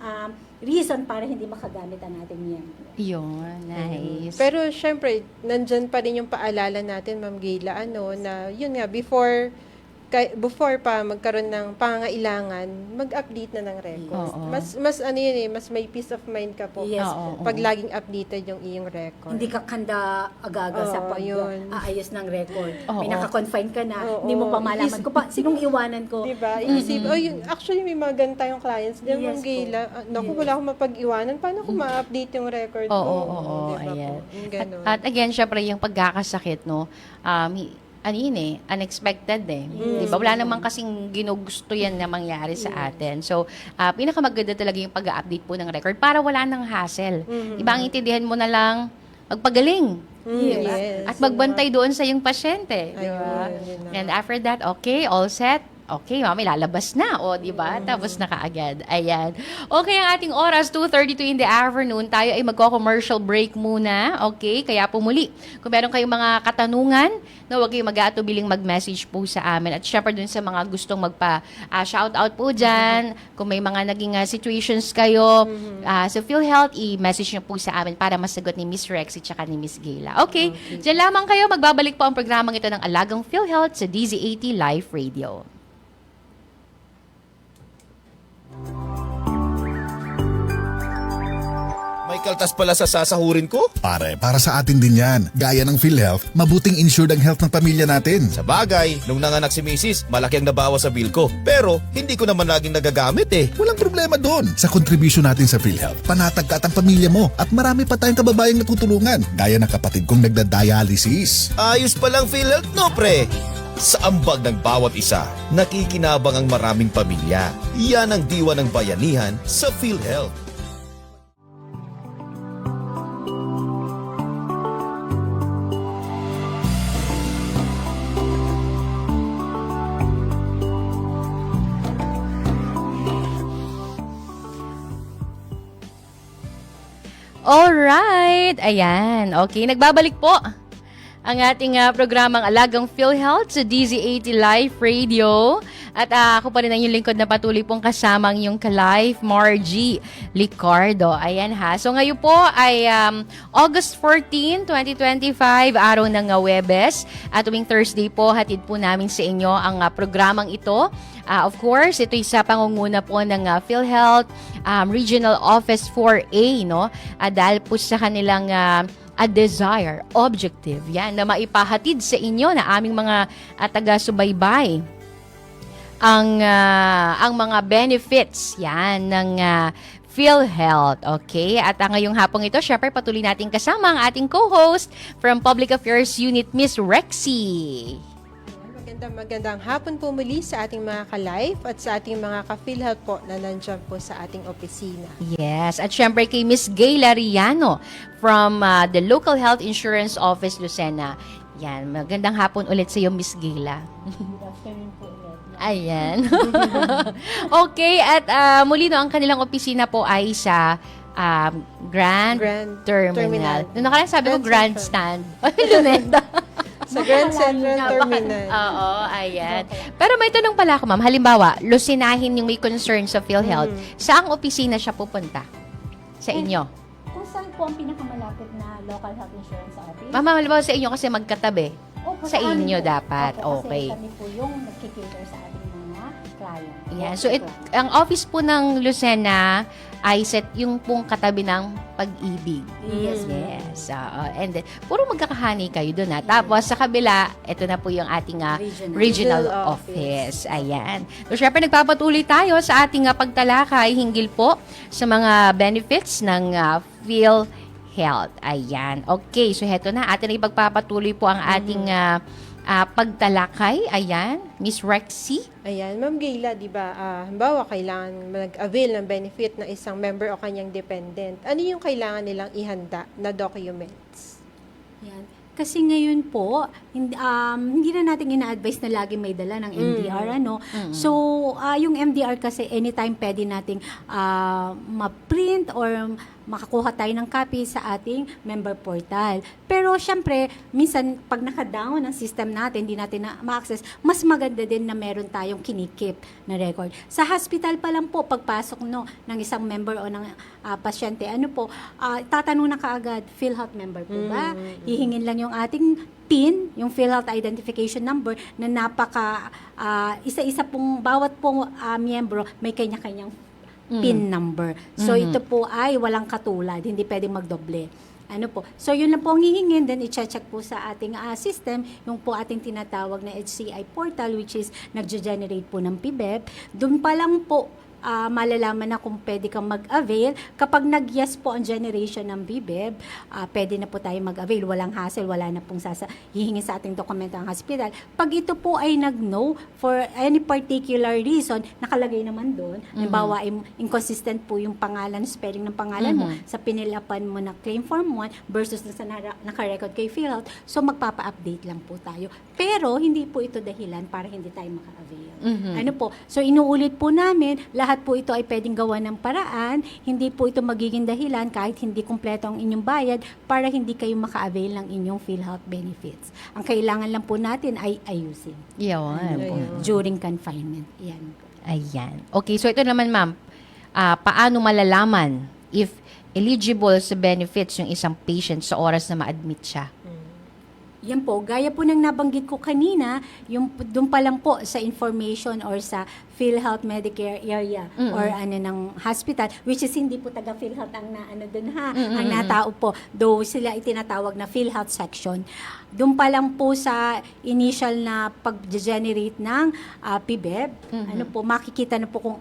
[SPEAKER 8] reason para hindi makagamit ang ating miyembro.
[SPEAKER 6] Yun, nice.
[SPEAKER 7] Pero syempre, nandyan pa rin yung paalala natin, Ma'am Gayla, na yun nga, before before pa magkaroon ng pangangailangan, mag-update na ng record.
[SPEAKER 6] Oo.
[SPEAKER 7] Mas ano yun eh, mas may peace of mind ka po.
[SPEAKER 8] Yes
[SPEAKER 6] Oo.
[SPEAKER 7] Pag laging updated yung iyong record.
[SPEAKER 8] Hindi ka kanda aga-aga sa
[SPEAKER 7] Oo, yun.
[SPEAKER 8] pag-aayos ng record.
[SPEAKER 6] Oo.
[SPEAKER 8] May naka-confine ka na,
[SPEAKER 7] Oo.
[SPEAKER 8] hindi mo pa malaman ko pa, sinong iwanan ko.
[SPEAKER 7] Diba? Iisip, actually may mga ganun tayong clients. Di
[SPEAKER 8] Yes
[SPEAKER 7] Ma'am Gayla, naku, wala akong mapag-iwanan. Paano ko ma-update yung record ko?
[SPEAKER 6] Oo,
[SPEAKER 7] Diba
[SPEAKER 6] ayan.
[SPEAKER 7] po? Yung ganun.
[SPEAKER 6] At again, syempre yung pagkakasakit, no, ano yun eh, unexpected eh. Di ba? Wala namang kasing ginugusto yan na mangyari sa atin. So, pinakamaganda talaga yung pag-update po ng record para wala nang hassle. Iba ang intindihan mo na lang, magpagaling. Di ba?
[SPEAKER 7] Yes.
[SPEAKER 6] At magbantay doon sa yung pasyente. Di ba?
[SPEAKER 7] Ayun, yun na.
[SPEAKER 6] And after that, okay, all set. Okay, mami, lalabas na. O, di ba? Tapos na kaagad. Ayan. Okay, ang ating oras, 2:32 in the afternoon. Tayo ay magko-commercial break muna. Okay? Kaya po muli, kung meron kayong mga katanungan, no, huwag kayong mag-aatubiling mag-message po sa amin. At syempre dun sa mga gustong magpa-shoutout po dyan, kung may mga naging situations kayo sa PhilHealth, i-message nyo po sa amin para masagot ni Miss Rexy tsaka ni Miss Gayla. Okay? Diyan lamang kayo. Magbabalik po ang programang ito ng Alagang PhilHealth sa DZ80 Live Radio.
[SPEAKER 9] May kaltas pala sa sasahurin ko?
[SPEAKER 10] Pare, para sa atin din yan. Gaya ng PhilHealth, mabuting insured ang health ng pamilya natin.
[SPEAKER 9] Sa bagay, nung nanganak si Mrs., malaki ang nabawas sa bill ko. Pero, hindi ko naman laging nagagamit eh.
[SPEAKER 10] Walang problema doon. Sa contribution natin sa PhilHealth, panatag ka at ang pamilya mo at marami pa tayong kababayang natutulungan. Gaya ng kapatid kong nagda-dialysis.
[SPEAKER 9] Ayos palang PhilHealth, no pre? Sa ambag ng bawat isa, nakikinabang ang maraming pamilya. Yan ang diwa ng bayanihan sa PhilHealth.
[SPEAKER 6] Alright, ayan. Okay, nagbabalik po ang ating programang Alagang PhilHealth sa DZ80 Live Radio. At ako pa rin ang yung lingkod na patuloy pong kasamang yung ka-live, Margie Licardo. Ayan ha. So ngayon po ay August 14, 2025, araw ng Webes. At tuwing Thursday po, hatid po namin sa inyo ang programang ito. Of course, ito sa pangunguna po ng PhilHealth Regional Office 4A, no? Dahil po sa kanilang a desire, objective, yan, na maipahatid sa inyo na aming mga taga-subaybay ang mga benefits yan ng PhilHealth, okay? At ngayong hapong ito, syempre patuloy natin kasama ang ating co-host from Public Affairs Unit, Miss Rexy.
[SPEAKER 7] Magandang hapon po muli sa ating mga ka-live at sa ating mga ka-PhilHealth po na nandyan po sa ating opisina.
[SPEAKER 6] Yes, at syempre kay Miss Gayla Riano from the Local Health Insurance Office, Lucena. Yan, magandang hapon ulit sa iyo, Miss Gayla.
[SPEAKER 8] Good afternoon po ulit.
[SPEAKER 6] Ayan. Okay, at muli no, ang kanilang opisina po ay sa Grand Terminal. Noong nakaraan sabi ko Grandstand. Lumenda.
[SPEAKER 7] Sa Grand Central Terminal.
[SPEAKER 6] Oo, ayan. Pero may tanong pala ako, ma'am. Halimbawa, lusinahin yung may concern sa PhilHealth. Saang opisina siya pupunta? Sa inyo?
[SPEAKER 8] Kung saan po ang pinakamalapit na local health insurance office?
[SPEAKER 6] Ma'am, halimbawa sa inyo kasi magkatabi.
[SPEAKER 8] Opo,
[SPEAKER 6] Sa
[SPEAKER 8] amin
[SPEAKER 6] inyo
[SPEAKER 8] po.
[SPEAKER 6] dapat.
[SPEAKER 8] Opo,
[SPEAKER 6] Okay.
[SPEAKER 8] Kasi kami po yung nagkikater sa ating mga client.
[SPEAKER 6] Yan. So, ang office po ng Lucena ay set yung pong katabi ng Pag-ibig.
[SPEAKER 8] Yes.
[SPEAKER 6] Yes. And then, puro magkakahani kayo doon ha. Tapos sa kabila, ito na po yung ating regional
[SPEAKER 7] Regional
[SPEAKER 6] office. Ayan. So, syempre nagpapatuloy tayo sa ating pagtalakay hinggil po sa mga benefits ng PhilHealth. Ayan. Okay. So, heto na. Atin na ipagpapatuloy po ang ating pagtalakay. Ayan. Miss Rexy.
[SPEAKER 7] Ayan, Ma'am Gayla, di ba, halimbawa, kailangan mag-avail ng benefit ng isang member o kanyang dependent. Ano yung kailangan nilang ihanda na documents?
[SPEAKER 8] Yan. Kasi ngayon po, hindi na natin ina-advise na lagi may dala ng MDR, ano. So, yung MDR kasi anytime pwede nating ma-print or makakuha tayo ng copy sa ating member portal. Pero syempre, minsan pag naka-down ang system natin, hindi natin ma-access, mas maganda din na meron tayong kinikip na record. Sa hospital pa lang po, pagpasok ng isang member o ng pasyente, tatanong na kaagad, PhilHealth member po ba? Hihingin lang yung ating PIN, yung PhilHealth Identification Number, na isa-isa pong, bawat pong miyembro may kanya-kanyang PIN number. So, ito po ay walang katulad, hindi pwedeng magdoble. So yun lang po ang hihingin, then i-check po sa ating system, yung po ating tinatawag na HCI portal, which is nagge-generate po ng PBEB. Doon pa lang po malalaman na kung pwede kang mag-avail. Kapag nag-yes po ang generation ng BBEB, pwede na po tayo mag-avail. Walang hassle, wala na pong hihingi sa ating dokumento ang hospital. Pag ito po ay nag-no for any particular reason, nakalagay naman doon, halimbawa inconsistent po yung pangalan, spelling ng pangalan mo sa pinilapan mo na claim form 1 versus sa naka-record kay PhilHealth, so magpapa-update lang po tayo. Pero hindi po ito dahilan para hindi tayo maka-avail. So inuulit po namin, lahat po ito ay pwedeng gawa ng paraan, hindi po ito magiging dahilan kahit hindi kumpleto ang inyong bayad para hindi kayo maka-avail ng inyong PhilHealth benefits. Ang kailangan lang po natin ay ayusin. During confinement. Yan.
[SPEAKER 6] Ayan. Okay, so ito naman ma'am, paano malalaman if eligible sa benefits yung isang patient sa oras na ma-admit siya?
[SPEAKER 8] Yan po, gaya po ng nabanggit ko kanina, yung doon pa lang po sa information or sa PhilHealth Medicare area or ng hospital, which is hindi po taga PhilHealth ang doon ang natao po, though sila itinatawag na PhilHealth section. Doon pa lang po sa initial na pag-generate ng PBEB, makikita na po kung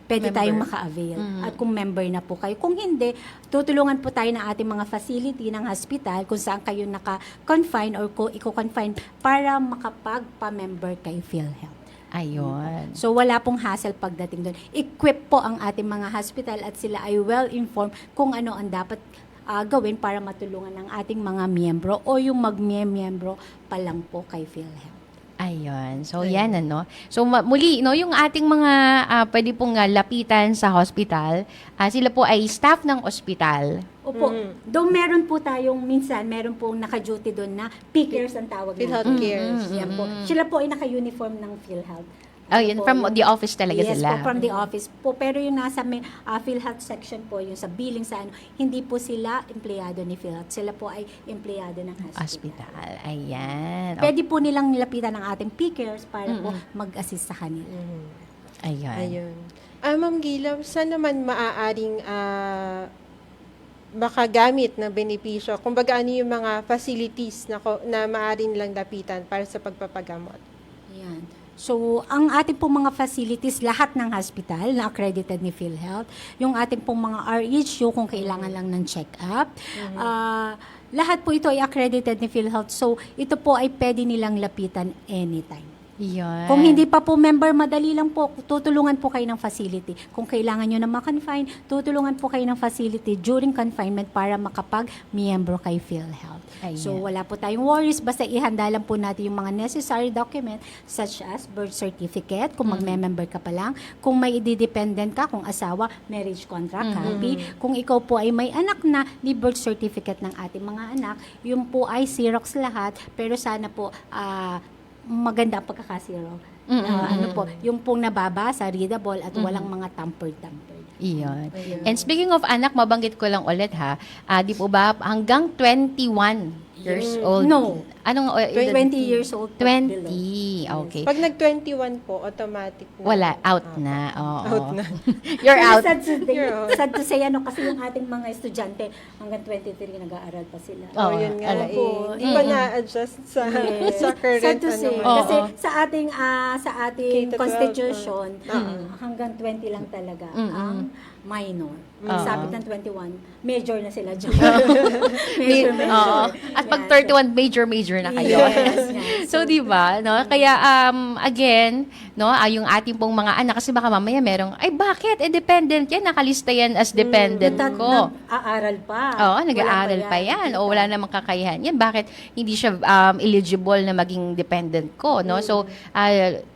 [SPEAKER 8] pwede tayong maka-avail at kung member na po kayo. Kung hindi, tutulungan po tayo ng ating mga facility ng hospital kung saan kayo naka-confine or i-confine para makapagpa-member kay PhilHealth.
[SPEAKER 6] Ayun.
[SPEAKER 8] So, wala pong hassle pagdating doon. Equip po ang ating mga hospital at sila ay well-informed kung ano ang dapat gawin para matulungan ng ating mga miyembro o yung mag-miyembro pa lang po kay PhilHealth.
[SPEAKER 6] Ayun. So, yan So, muli, yung ating mga pwede pong lapitan sa hospital, sila po ay staff ng ospital.
[SPEAKER 8] Opo. Doon meron po tayong, minsan, meron pong naka-duty doon na PCares ang tawag
[SPEAKER 7] PhilHealth
[SPEAKER 8] natin.
[SPEAKER 7] Cares.
[SPEAKER 8] Yan po. Sila po ay naka-uniform ng PhilHealth.
[SPEAKER 6] Yun, from the office talaga
[SPEAKER 8] yes,
[SPEAKER 6] sila.
[SPEAKER 8] Yes, from the office po. Pero yung nasa PhilHealth section po, yung sa billing sa hindi po sila empleyado ni PhilHealth. Sila po ay empleyado ng hospital.
[SPEAKER 6] Ayan.
[SPEAKER 8] Pwede po nilang nilapitan ng ating PCares para po mag-assist sa kanila.
[SPEAKER 6] Ayun.
[SPEAKER 7] Ma'am Gila, saan naman maaaring makagamit ng benepisyo? Kumbaga, ano yung mga facilities na maaaring lang lapitan para sa pagpapagamot?
[SPEAKER 8] Yan. So, ang ating pong mga facilities, lahat ng hospital na accredited ni PhilHealth, yung ating pong mga RHU kung kailangan lang ng check-up, lahat po ito ay accredited ni PhilHealth. So, ito po ay pwede nilang lapitan anytime.
[SPEAKER 6] Yan.
[SPEAKER 8] Kung hindi pa po member, madali lang po, tutulungan po kayo ng facility. Kung kailangan nyo na ma-confine, tutulungan po kayo ng facility during confinement para makapag-miyembro kay PhilHealth.
[SPEAKER 6] Ayan.
[SPEAKER 8] So, wala po tayong worries, basta ihanda lang po natin yung mga necessary document such as birth certificate, kung magme-member ka pa lang, kung may i-dependent ka, kung asawa, marriage contract, copy. Kung ikaw po ay may anak na, ni birth certificate ng ating mga anak, yun po ay Xerox lahat, pero sana po, maganda ang pagkakasiro. Yung pong nababasa, readable, at walang mga tampered.
[SPEAKER 6] Iyon. And speaking of anak, mabanggit ko lang ulit di po ba hanggang 21 years old?
[SPEAKER 8] No.
[SPEAKER 6] Anong
[SPEAKER 8] 20 years old.
[SPEAKER 6] 20. Okay.
[SPEAKER 7] Pag nag-21 po, automatic na.
[SPEAKER 6] Wala, out na. Oo.
[SPEAKER 7] Out na.
[SPEAKER 6] You're
[SPEAKER 8] Pero
[SPEAKER 6] out.
[SPEAKER 8] Sad to say, kasi yung ating mga estudyante, hanggang 23 nag-aaral pa sila.
[SPEAKER 7] Yun nga
[SPEAKER 6] alam
[SPEAKER 7] eh. Di pa na-adjust sa current
[SPEAKER 8] Sad to say. Kasi sa ating
[SPEAKER 7] K-12,
[SPEAKER 8] constitution, hanggang 20 lang talaga ang minor. Sabit ng 21, major na sila dyan. major.
[SPEAKER 6] At pag 31, major na kayo.
[SPEAKER 8] Yes.
[SPEAKER 6] So, di ba? No? Kaya, again, yung ating pong mga anak, kasi baka mamaya merong, ay bakit? Dependent yan. Nakalista yan as dependent ko.
[SPEAKER 8] Nag-aaral pa.
[SPEAKER 6] Oo, nag-aaral pa yan. O wala namang kakayahan yan. Bakit hindi siya eligible na maging dependent ko? No? So,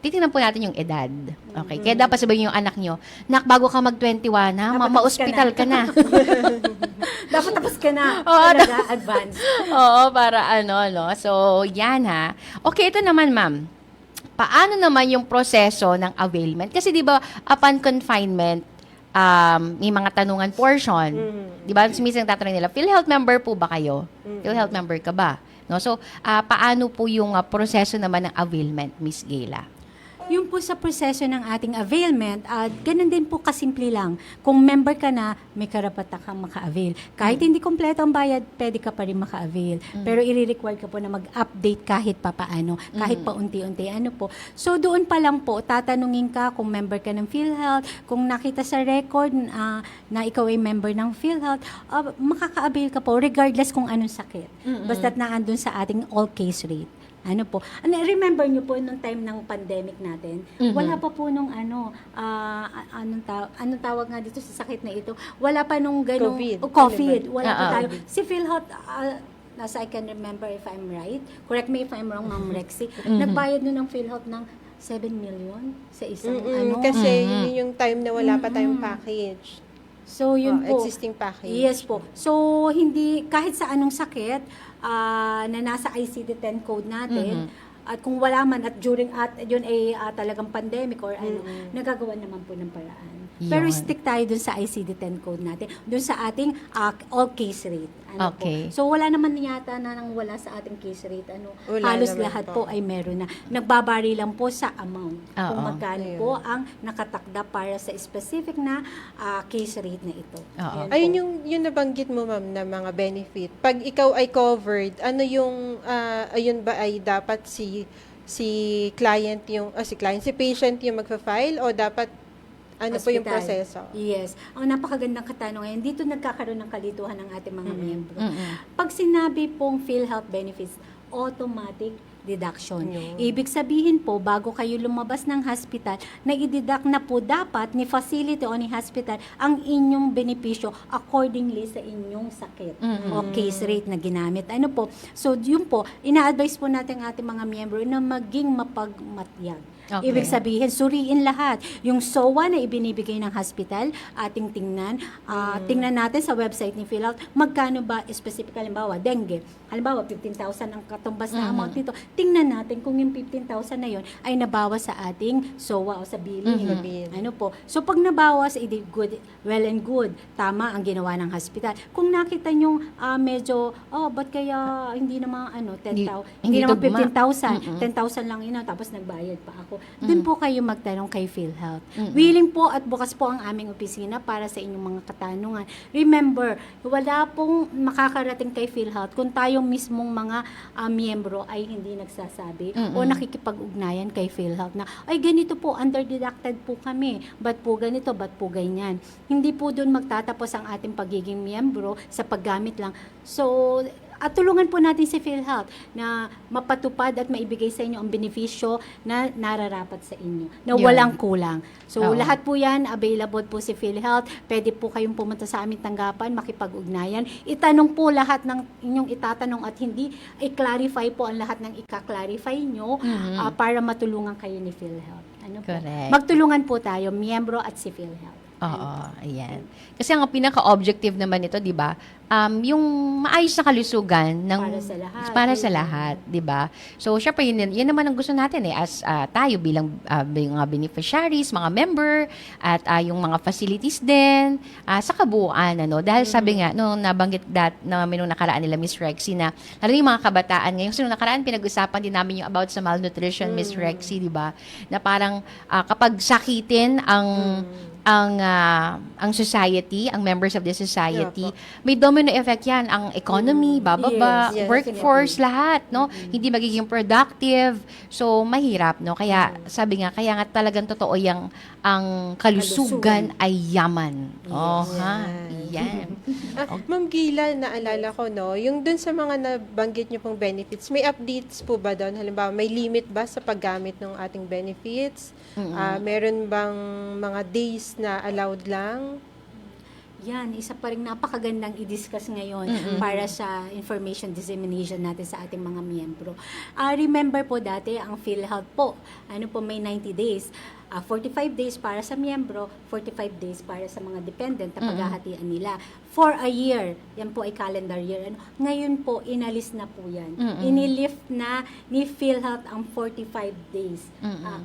[SPEAKER 6] titingnan po natin yung edad. Okay? Kaya dapat sabihin yung anak nyo, bago ka mag-21, ma-hospital ka na.
[SPEAKER 8] Dapat tapos ka na.
[SPEAKER 6] Oo,
[SPEAKER 8] advance.
[SPEAKER 6] Oo, para So, yan Okay, ito naman, ma'am. Paano naman yung proseso ng availment? Kasi di ba, upon confinement, may mga tanungan portion. Di ba? Minsan tatanungin nila, PhilHealth member po ba kayo? PhilHealth member ka ba? No? So, paano po yung proseso naman ng availment, Miss Gayla?
[SPEAKER 8] Yung po sa proseso ng ating availment, ganun din po kasimple lang. Kung member ka na, may karapatan kang maka-avail. Kahit hindi kompleto ang bayad, pwede ka pa rin maka-avail. Pero i-require ka po na mag-update kahit papaano, kahit paunti-unti. Ano po. So doon pa lang po, tatanungin ka kung member ka ng PhilHealth, kung nakita sa record na ikaw ay member ng PhilHealth, makaka-avail ka po regardless kung anong sakit. Basta't naandun sa ating all case rate. Ano po? Remember nyo po nung time ng pandemic natin, wala pa po nung anong tawag nga dito sa sakit na ito, wala pa nung ganung COVID. Wala pa tayo. Si PhilHealth, as I can remember if I'm right, correct me if I'm wrong, Ma'am Rexy, nagbayad nun ng PhilHealth ng 7 million sa isang
[SPEAKER 7] Kasi yun yung time na wala pa tayong package.
[SPEAKER 8] So, yun po.
[SPEAKER 7] Existing package.
[SPEAKER 8] Yes po. So, hindi, kahit sa anong sakit, na nasa ICD-10 code natin, at kung wala man, at during, yun ay talagang pandemic or nagagawa naman po ng paraan.
[SPEAKER 6] Yun.
[SPEAKER 8] Pero stick tayo dun sa ICD-10 code natin, dun sa ating all case rate.
[SPEAKER 6] Okay.
[SPEAKER 8] Po. So, wala naman yata na nang wala sa ating case rate.
[SPEAKER 7] Wala
[SPEAKER 8] Halos
[SPEAKER 7] naman
[SPEAKER 8] lahat
[SPEAKER 7] po.
[SPEAKER 8] po ay meron na. Nagbabari lang po sa amount. Kung
[SPEAKER 6] Oo.
[SPEAKER 8] magkano po ang nakatakda para sa specific na case rate na ito.
[SPEAKER 6] Oo.
[SPEAKER 8] Yan
[SPEAKER 7] Ayun
[SPEAKER 8] po.
[SPEAKER 7] yung nabanggit mo, ma'am, na mga benefit. Pag ikaw ay covered, ano yung, ayun ba ay dapat si client yung, si patient yung magfa-file o dapat ano po yung
[SPEAKER 8] Hospital.
[SPEAKER 7] proseso?
[SPEAKER 8] Yes. Ang napakagandang katanungan. Dito nagkakaroon ng kalituhan ng ating mga miyembro. Pag sinabi pong PhilHealth benefits, automatic deduction. Ibig sabihin po, bago kayo lumabas ng hospital, na i-deduct na po dapat ni facility o ni hospital ang inyong benepisyo accordingly sa inyong sakit o case rate na ginamit. Ano po? So, yun po, ina-advise po natin ang ating mga miyembro na maging mapagmatyag.
[SPEAKER 6] Okay.
[SPEAKER 8] Ibig sabihin, suriin lahat. Yung SOA na ibinibigay ng hospital, ating tingnan. Tingnan natin sa website ni PhilHealth, magkano ba, specifically, halimbawa, dengue. Halimbawa, 15,000 ang katumbas na amount nito. Tingnan natin kung yung 15,000 na yon ay nabawas sa ating SOA o sa billing. Ano po? So, pag nabawas, good, well and good. Tama ang ginawa ng hospital. Kung nakita nyo, medyo, ba't kaya hindi naman, 10,000, hindi naman
[SPEAKER 6] tugma.
[SPEAKER 8] 15,000, 10,000 lang yun, tapos nagbayad pa ako. Doon po kayo magtanong kay PhilHealth. Willing po at bukas po ang aming opisina para sa inyong mga katanungan. Remember, wala pong makakarating kay PhilHealth kung tayong mismong mga miyembro ay hindi nagsasabi o nakikipag-ugnayan kay PhilHealth na, ay ganito po, under-deducted po kami. Ba't po ganito, ba't po ganyan? Hindi po doon magtatapos ang ating pagiging miyembro sa paggamit lang. So, at tulungan po natin si PhilHealth na mapatupad at maibigay sa inyo ang benepisyo na nararapat sa inyo, na walang kulang. So, lahat po yan, available po si PhilHealth. Pwede po kayong pumunta sa aming tanggapan, makipag-ugnayan. Itanong po lahat ng inyong itatanong at hindi, i-clarify po ang lahat ng ika-clarify nyo para matulungan kayo ni PhilHealth. Ano po?
[SPEAKER 6] Correct.
[SPEAKER 8] Magtulungan po tayo, miyembro at si PhilHealth.
[SPEAKER 6] Oo, ayan. Kasi ang pinaka-objective naman nito, 'di ba? Yung maayos na kalusugan ng
[SPEAKER 8] Para sa lahat.
[SPEAKER 6] 'di ba? Diba? So, syempre yun naman ang gusto natin as tayo bilang mga beneficiaries, mga member at yung mga facilities din sa kabuuan dahil sabi nga nung nabanggit nung nakaraan nila Miss Rexy na lalo yung mga kabataan ngayon nung nakaraan pinag-usapan din namin yung about sa malnutrition Miss Rexy, 'di ba? Na parang kapag sakitin ang society, ang members of the society, may domino effect yan. Ang economy, bababa,
[SPEAKER 7] Yes,
[SPEAKER 6] workforce, lahat, no? Hindi magiging productive. So, mahirap, no? Kaya, sabi nga, kaya nga talagang totoo yung ang kalusugan ay yaman. Yan.
[SPEAKER 7] Ma'am Gila, naalala ko, no, yung dun sa mga nabanggit nyo pong benefits, may updates po ba doon? Halimbawa, may limit ba sa paggamit ng ating benefits? Meron bang mga days na allowed lang?
[SPEAKER 8] Yan, isa pa rin napakagandang i-discuss ngayon para sa information dissemination natin sa ating mga miyembro. Remember po dati, ang PhilHealth po, may 90 days. 45 days para sa miyembro, 45 days para sa mga dependent na paghahatian nila. For a year, yan po ay calendar year. Ngayon po, inalis na po yan. Inilift na ni PhilHealth ang 45 days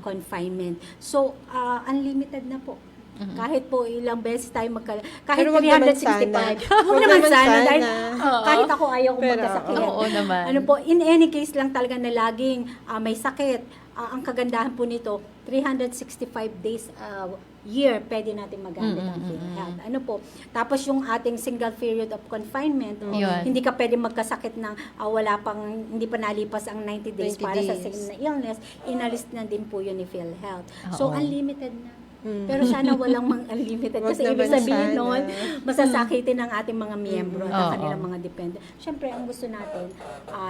[SPEAKER 8] confinement. So, unlimited na po. Kahit po ilang beses tayo kahit
[SPEAKER 7] Pero wag naman
[SPEAKER 8] 365.
[SPEAKER 7] sana.
[SPEAKER 8] Huwag naman sana. Dahil
[SPEAKER 6] Oo.
[SPEAKER 8] kahit ako ayaw kong
[SPEAKER 7] Pero,
[SPEAKER 8] magkasakit.
[SPEAKER 6] Oo naman.
[SPEAKER 8] Ano po, in any case lang talaga na laging may sakit. Ang kagandahan po nito, 365 days a year pwede natin magamit ang PhilHealth. Ano po? Tapos yung ating single period of confinement,
[SPEAKER 6] Yun.
[SPEAKER 8] hindi ka pwede magkasakit ng hindi pa nalipas ang 90 days
[SPEAKER 7] 90
[SPEAKER 8] para sa
[SPEAKER 7] days.
[SPEAKER 8] same na illness, inalis na din po yun ni PhilHealth. So,
[SPEAKER 6] Oo.
[SPEAKER 8] unlimited na. Pero sana walang unlimited
[SPEAKER 7] Wag
[SPEAKER 8] kasi ibig
[SPEAKER 7] naman
[SPEAKER 8] sabihin
[SPEAKER 7] sana.
[SPEAKER 8] nun, masasakitin ng ating mga miyembro at ang
[SPEAKER 6] Oo.
[SPEAKER 8] kanilang mga dependent. Siyempre, ang gusto natin,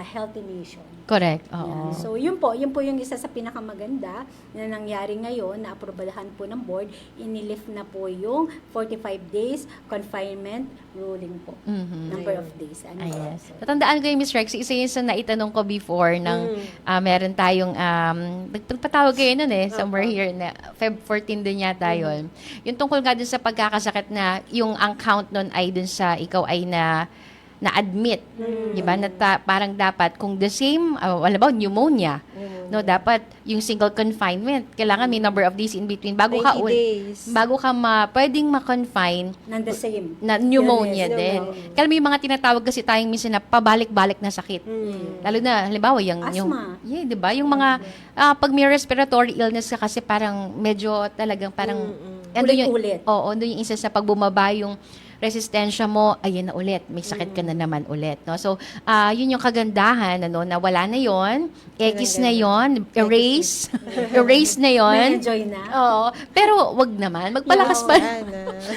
[SPEAKER 8] healthy nation.
[SPEAKER 6] Correct.
[SPEAKER 8] Yan.
[SPEAKER 6] Oo.
[SPEAKER 8] So, yun po yung isa sa pinakamaganda na nangyari ngayon, na aprobalahan po ng board, inilift na po yung 45 days confinement ruling po. Number of days. Ano po?
[SPEAKER 6] Yes. Natandaan ko yung Miss Rex, isa yun sa naitanong ko before ng meron tayong nagpatawag kayo nun somewhere here na Feb 14 din yata yun. Yung tungkol nga dun sa pagkakasakit na yung ang count nun ay dun sa ikaw ay na-admit. Di ba? Parang dapat kung the same, wala ba, pneumonia. No, dapat yung single confinement, kailangan may number of days in between bago ka
[SPEAKER 7] 90 days.
[SPEAKER 6] pwedeng ma-confine
[SPEAKER 8] Nang the same.
[SPEAKER 6] na pneumonia
[SPEAKER 8] Illness.
[SPEAKER 6] din. Kaya may mga tinatawag kasi tayong minsan na pabalik-balik na sakit. Lalo na, halimbawa,
[SPEAKER 8] Asthma.
[SPEAKER 6] di ba? Yung mga, pag may respiratory illness ka kasi parang medyo talagang parang,
[SPEAKER 8] Ulit-ulit.
[SPEAKER 6] Oo, doon yung isa sa pagbumaba yung resistensya mo, ayun na ulit, may sakit ka na naman ulit. No? So, yun yung kagandahan, na wala na yon, X na yon, erase, erase na yon.
[SPEAKER 8] May enjoy na.
[SPEAKER 6] Oo, pero wag naman, magpalakas pa.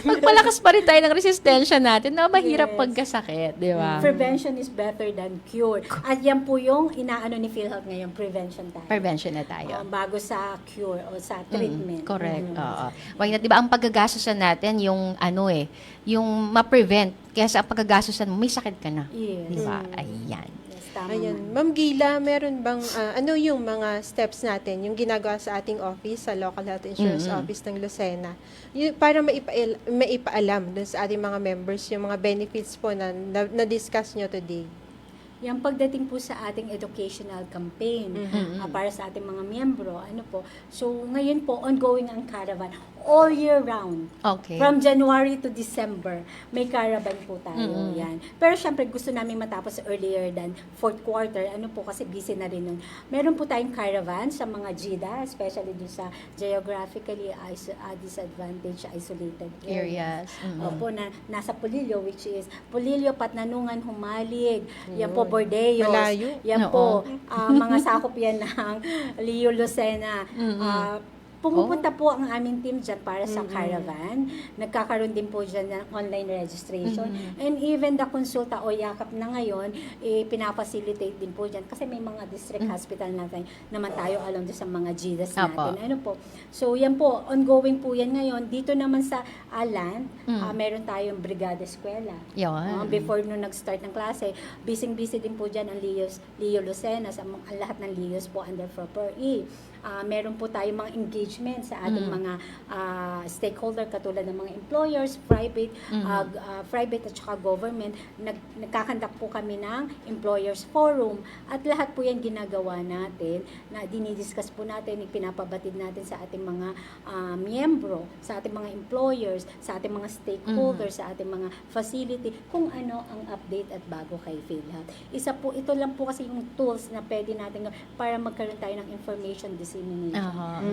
[SPEAKER 6] Magpalakas pa rin tayo ng resistensya natin na mahirap
[SPEAKER 8] Yes.
[SPEAKER 6] pagkasakit, di ba?
[SPEAKER 8] Prevention is better than cure. At yan po yung inaano ni PhilHealth ngayon, prevention tayo.
[SPEAKER 6] Prevention na tayo.
[SPEAKER 8] Bago sa cure o sa treatment.
[SPEAKER 6] Correct. Oo. Why not, 'di ba ang paggagastusan natin yung yung ma-prevent kaysa ang paggagastusan mo may sakit ka na.
[SPEAKER 8] Yes.
[SPEAKER 6] 'Di ba? Ayan.
[SPEAKER 8] Yes, tama.
[SPEAKER 7] Ayan. Ma'am Gila, meron bang, ano yung mga steps natin, yung ginagawa sa ating office, sa Local Health Insurance Office ng Lucena, para maipaalam dun sa ating mga members, yung mga benefits po na-discuss nyo today?
[SPEAKER 8] Yung pagdating po sa ating educational campaign para sa ating mga miyembro, so ngayon po, ongoing ang caravan. All year round.
[SPEAKER 6] Okay.
[SPEAKER 8] From January to December, may caravan po tayo. Yan. Pero syempre, gusto namin matapos earlier than fourth quarter. Kasi busy na rin nun. Meron po tayong caravan sa mga GIDA, especially dun sa geographically disadvantaged, isolated areas. Opo, na nasa Pulilio, which is Pulilio, Patnanungan, Humalig. Yan po, Bordeos.
[SPEAKER 7] Malayo.
[SPEAKER 8] Yan po, mga sakop yan ng Leo Lucena. Pumupunta po ang aming team dyan para sa caravan. Nagkakaroon din po dyan ng online registration. And even the consulta o yakap na ngayon, pinapacilitate din po dyan. Kasi may mga district hospital naman tayo along sa mga GIDAS natin. So yan po, ongoing po yan ngayon. Dito naman sa Alan, meron tayong Brigada Eskwela. Before nung nag-start ng klase, busy din po dyan ang Leo Lucena, ang lahat ng Leos po under Proper E. Meron po tayong mga engagement sa ating mga stakeholder katulad ng mga employers, private at saka government. Nagkakandak po kami ng employers forum at lahat po yan ginagawa natin na dinidiscuss po natin, ipinapabatid natin sa ating mga miyembro, sa ating mga employers, sa ating mga stakeholders, sa ating mga facility, kung ano ang update at bago kay PhilHealth. Ito lang po kasi yung tools na pwede natin para magkaroon tayo ng information dissemination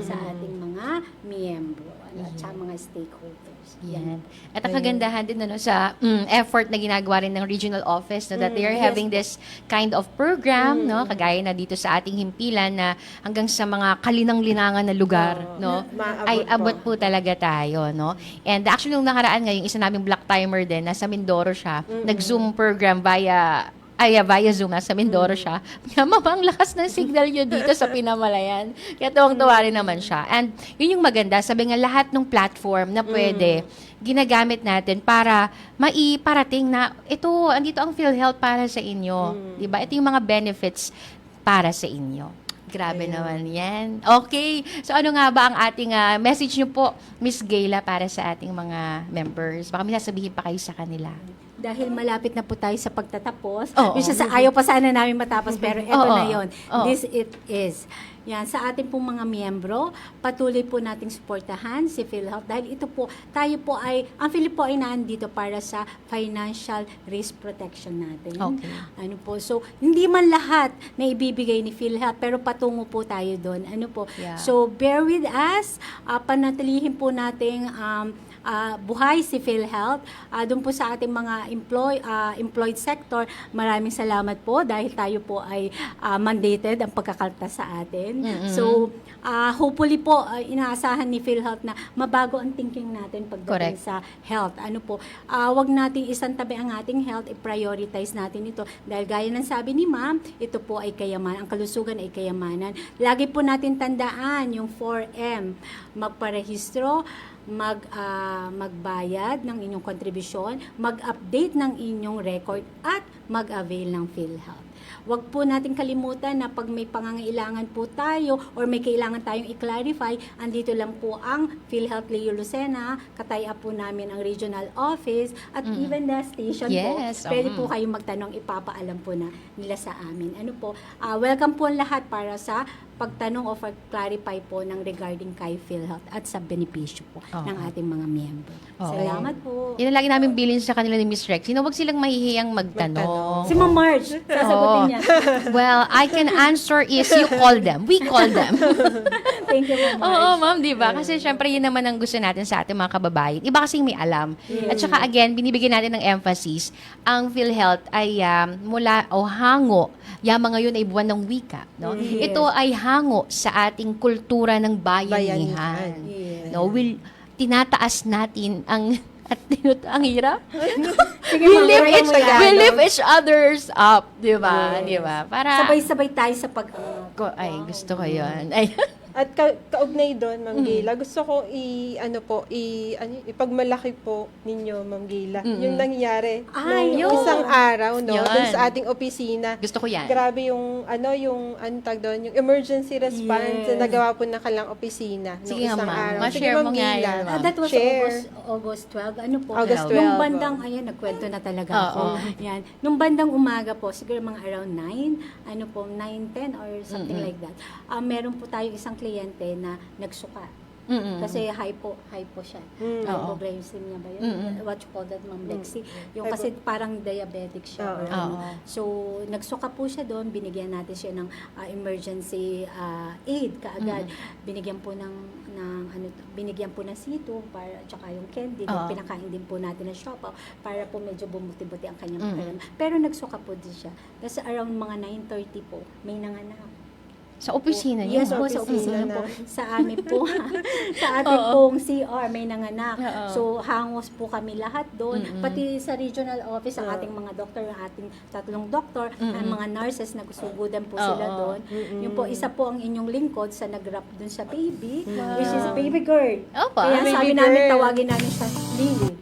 [SPEAKER 8] sa ating mga miyembro at sa mga stakeholders.
[SPEAKER 6] Yan. At ang kagandahan din sa effort na ginagawa rin ng regional office that they are having this kind of program, kagaya na dito sa ating himpilan na hanggang sa mga kalinang-linangan na lugar, ay abot po talaga tayo, And actually nung nakaraan ngayon, isa naming black timer din, nasa Mindoro siya, nag-Zoom program via Zoom, sa Mindoro siya. Mama, ang lakas ng signal nyo dito sa Pinamalayan. Kaya tuwang-tuwa rin naman siya. And yun yung maganda, sabi nga lahat ng platform na pwede, ginagamit natin para maiparating na andito ang PhilHealth para sa inyo. Diba? Ito yung mga benefits para sa inyo. Grabe naman yan. Okay. So ano nga ba ang ating message nyo po, Miss Gayla, para sa ating mga members? Baka may sasabihin pa kayo sa kanila.
[SPEAKER 8] dahil malapit na po tayo sa pagtatapos.
[SPEAKER 6] Oo.
[SPEAKER 8] Yung sa ayaw pa sana namin matapos, pero eto
[SPEAKER 6] Oo.
[SPEAKER 8] na yon.
[SPEAKER 6] Oo.
[SPEAKER 8] This it is. Yan, sa ating pong mga miyembro, patuloy po nating suportahan si PhilHealth dahil ito po, ang PhilHealth po ay nandito para sa financial risk protection natin.
[SPEAKER 6] Okay.
[SPEAKER 8] Ano po, so hindi man lahat na ibibigay ni PhilHealth, pero patungo po tayo doon. Ano po,
[SPEAKER 6] Yeah.
[SPEAKER 8] so bear with us, panatilihin po nating buhay si PhilHealth. Doon po sa ating mga employed sector, maraming salamat po dahil tayo po ay mandated ang pagkakaltas sa atin. So, hopefully po, inaasahan ni PhilHealth na mabago ang thinking natin pagdating
[SPEAKER 6] Correct.
[SPEAKER 8] sa health. Ano po, wag nating isantabi ang ating health, i-prioritize natin ito. Dahil gaya ng sabi ni Ma'am, ito po ay kayamanan, ang kalusugan ay kayamanan. Lagi po natin tandaan yung 4M, magparehistro, magbayad ng inyong kontribusyon, mag-update ng inyong record, at mag-avail ng PhilHealth. Huwag po natin kalimutan na pag may pangangailangan po tayo or may kailangan tayong i-clarify, andito lang po ang PhilHealth Leo Lucena, kataya po namin ang regional office at even the station
[SPEAKER 6] Yes,
[SPEAKER 8] po. Pwede po kayong magtanong, ipapaalam po na nila sa amin. Ano po, welcome po ang lahat para sa pagtanong o clarify po ng regarding kay PhilHealth at sa benepisyo po ng ating mga miyembro. Salamat po.
[SPEAKER 6] Yun ang lagi namin bilin sa kanila ni Miss Rexy, na huwag silang mahihiyang magtanong.
[SPEAKER 8] Si Ma'am Marge, sasagutin niya.
[SPEAKER 6] Well, I can answer is you call them. We call them.
[SPEAKER 8] Thank you, Ma'am Marge.
[SPEAKER 6] Oo, ma'am, di ba? Kasi syempre yun naman ang gusto natin sa ating mga kababayan. Iba kasing may alam. At saka again, binibigyan natin ng emphasis, ang PhilHealth ay mula o hango, yama ngayon ay buwan ng wika. No?
[SPEAKER 7] Yes.
[SPEAKER 6] Ito ay hango sa ating kultura ng bayanihan.
[SPEAKER 7] Yes.
[SPEAKER 6] No? Tinataas natin ang ang hirap.
[SPEAKER 8] Sige, Ma'am, try mo yan.
[SPEAKER 6] We lift each others up, di ba? Di ba? Para
[SPEAKER 8] Sabay-sabay tayo sa
[SPEAKER 6] ay, gusto ko 'yon. Ay.
[SPEAKER 7] At kaugnay doon, Ma'am Gila, gusto ko ipagmalaki po ninyo, Ma'am Gila, yung nangyari
[SPEAKER 8] Ay,
[SPEAKER 7] nung
[SPEAKER 6] yun.
[SPEAKER 7] isang araw, no,
[SPEAKER 6] Yun.
[SPEAKER 7] dun sa ating opisina.
[SPEAKER 6] Gusto ko 'yan.
[SPEAKER 7] Grabe yung tag doon, yung emergency response
[SPEAKER 8] Yes.
[SPEAKER 7] na nagawa po ng kalang opisina nung
[SPEAKER 6] Sige nga,
[SPEAKER 7] isang
[SPEAKER 6] ma'am.
[SPEAKER 7] araw.
[SPEAKER 6] Ma-share mo nga
[SPEAKER 7] Gila.
[SPEAKER 6] yan, ma'am.
[SPEAKER 8] That was
[SPEAKER 7] Share.
[SPEAKER 8] August 12. Ano po?
[SPEAKER 7] August
[SPEAKER 8] Nung
[SPEAKER 7] 12.
[SPEAKER 8] bandang, nagkwento na talaga
[SPEAKER 6] Oo.
[SPEAKER 8] ako. Yan. Nung bandang umaga po, siguro mga around 9, 9:10 or something like that. Meron po tayo isang kliyente na nagsuka. Kasi high po siya. Hypoglycemia ba yun? What you call that, Ma'am Lexi? Yung kasi parang diabetic siya. or ano. So, nagsuka po siya doon. Binigyan natin siya ng emergency aid kaagad. Binigyan po binigyan po ng sito para tsaka yung candy. Pinakain din po natin ng siopaw para po medyo bumuti-buti ang kanyang pakiramdam. Pero nagsuka po din siya. Kasi around mga 9:30 po, may nanganak.
[SPEAKER 6] Sa opisina niyo?
[SPEAKER 8] Yes po, sa opisina
[SPEAKER 7] na.
[SPEAKER 8] po. Sa amin po. Sa ating pong CR, may nanganak.
[SPEAKER 6] Oo.
[SPEAKER 8] So, hangos po kami lahat doon. Pati sa regional office, ang ating mga doktor, ang ating 3 doktor, ang mga nurses, nagsusugudan po sila doon. Yung po, isa po ang inyong lingkod sa nag-wrap doon sa baby, which is baby girl.
[SPEAKER 6] Opa.
[SPEAKER 8] Kaya
[SPEAKER 7] Baby
[SPEAKER 8] sabi
[SPEAKER 7] girl.
[SPEAKER 8] namin, tawagin namin siya Lily.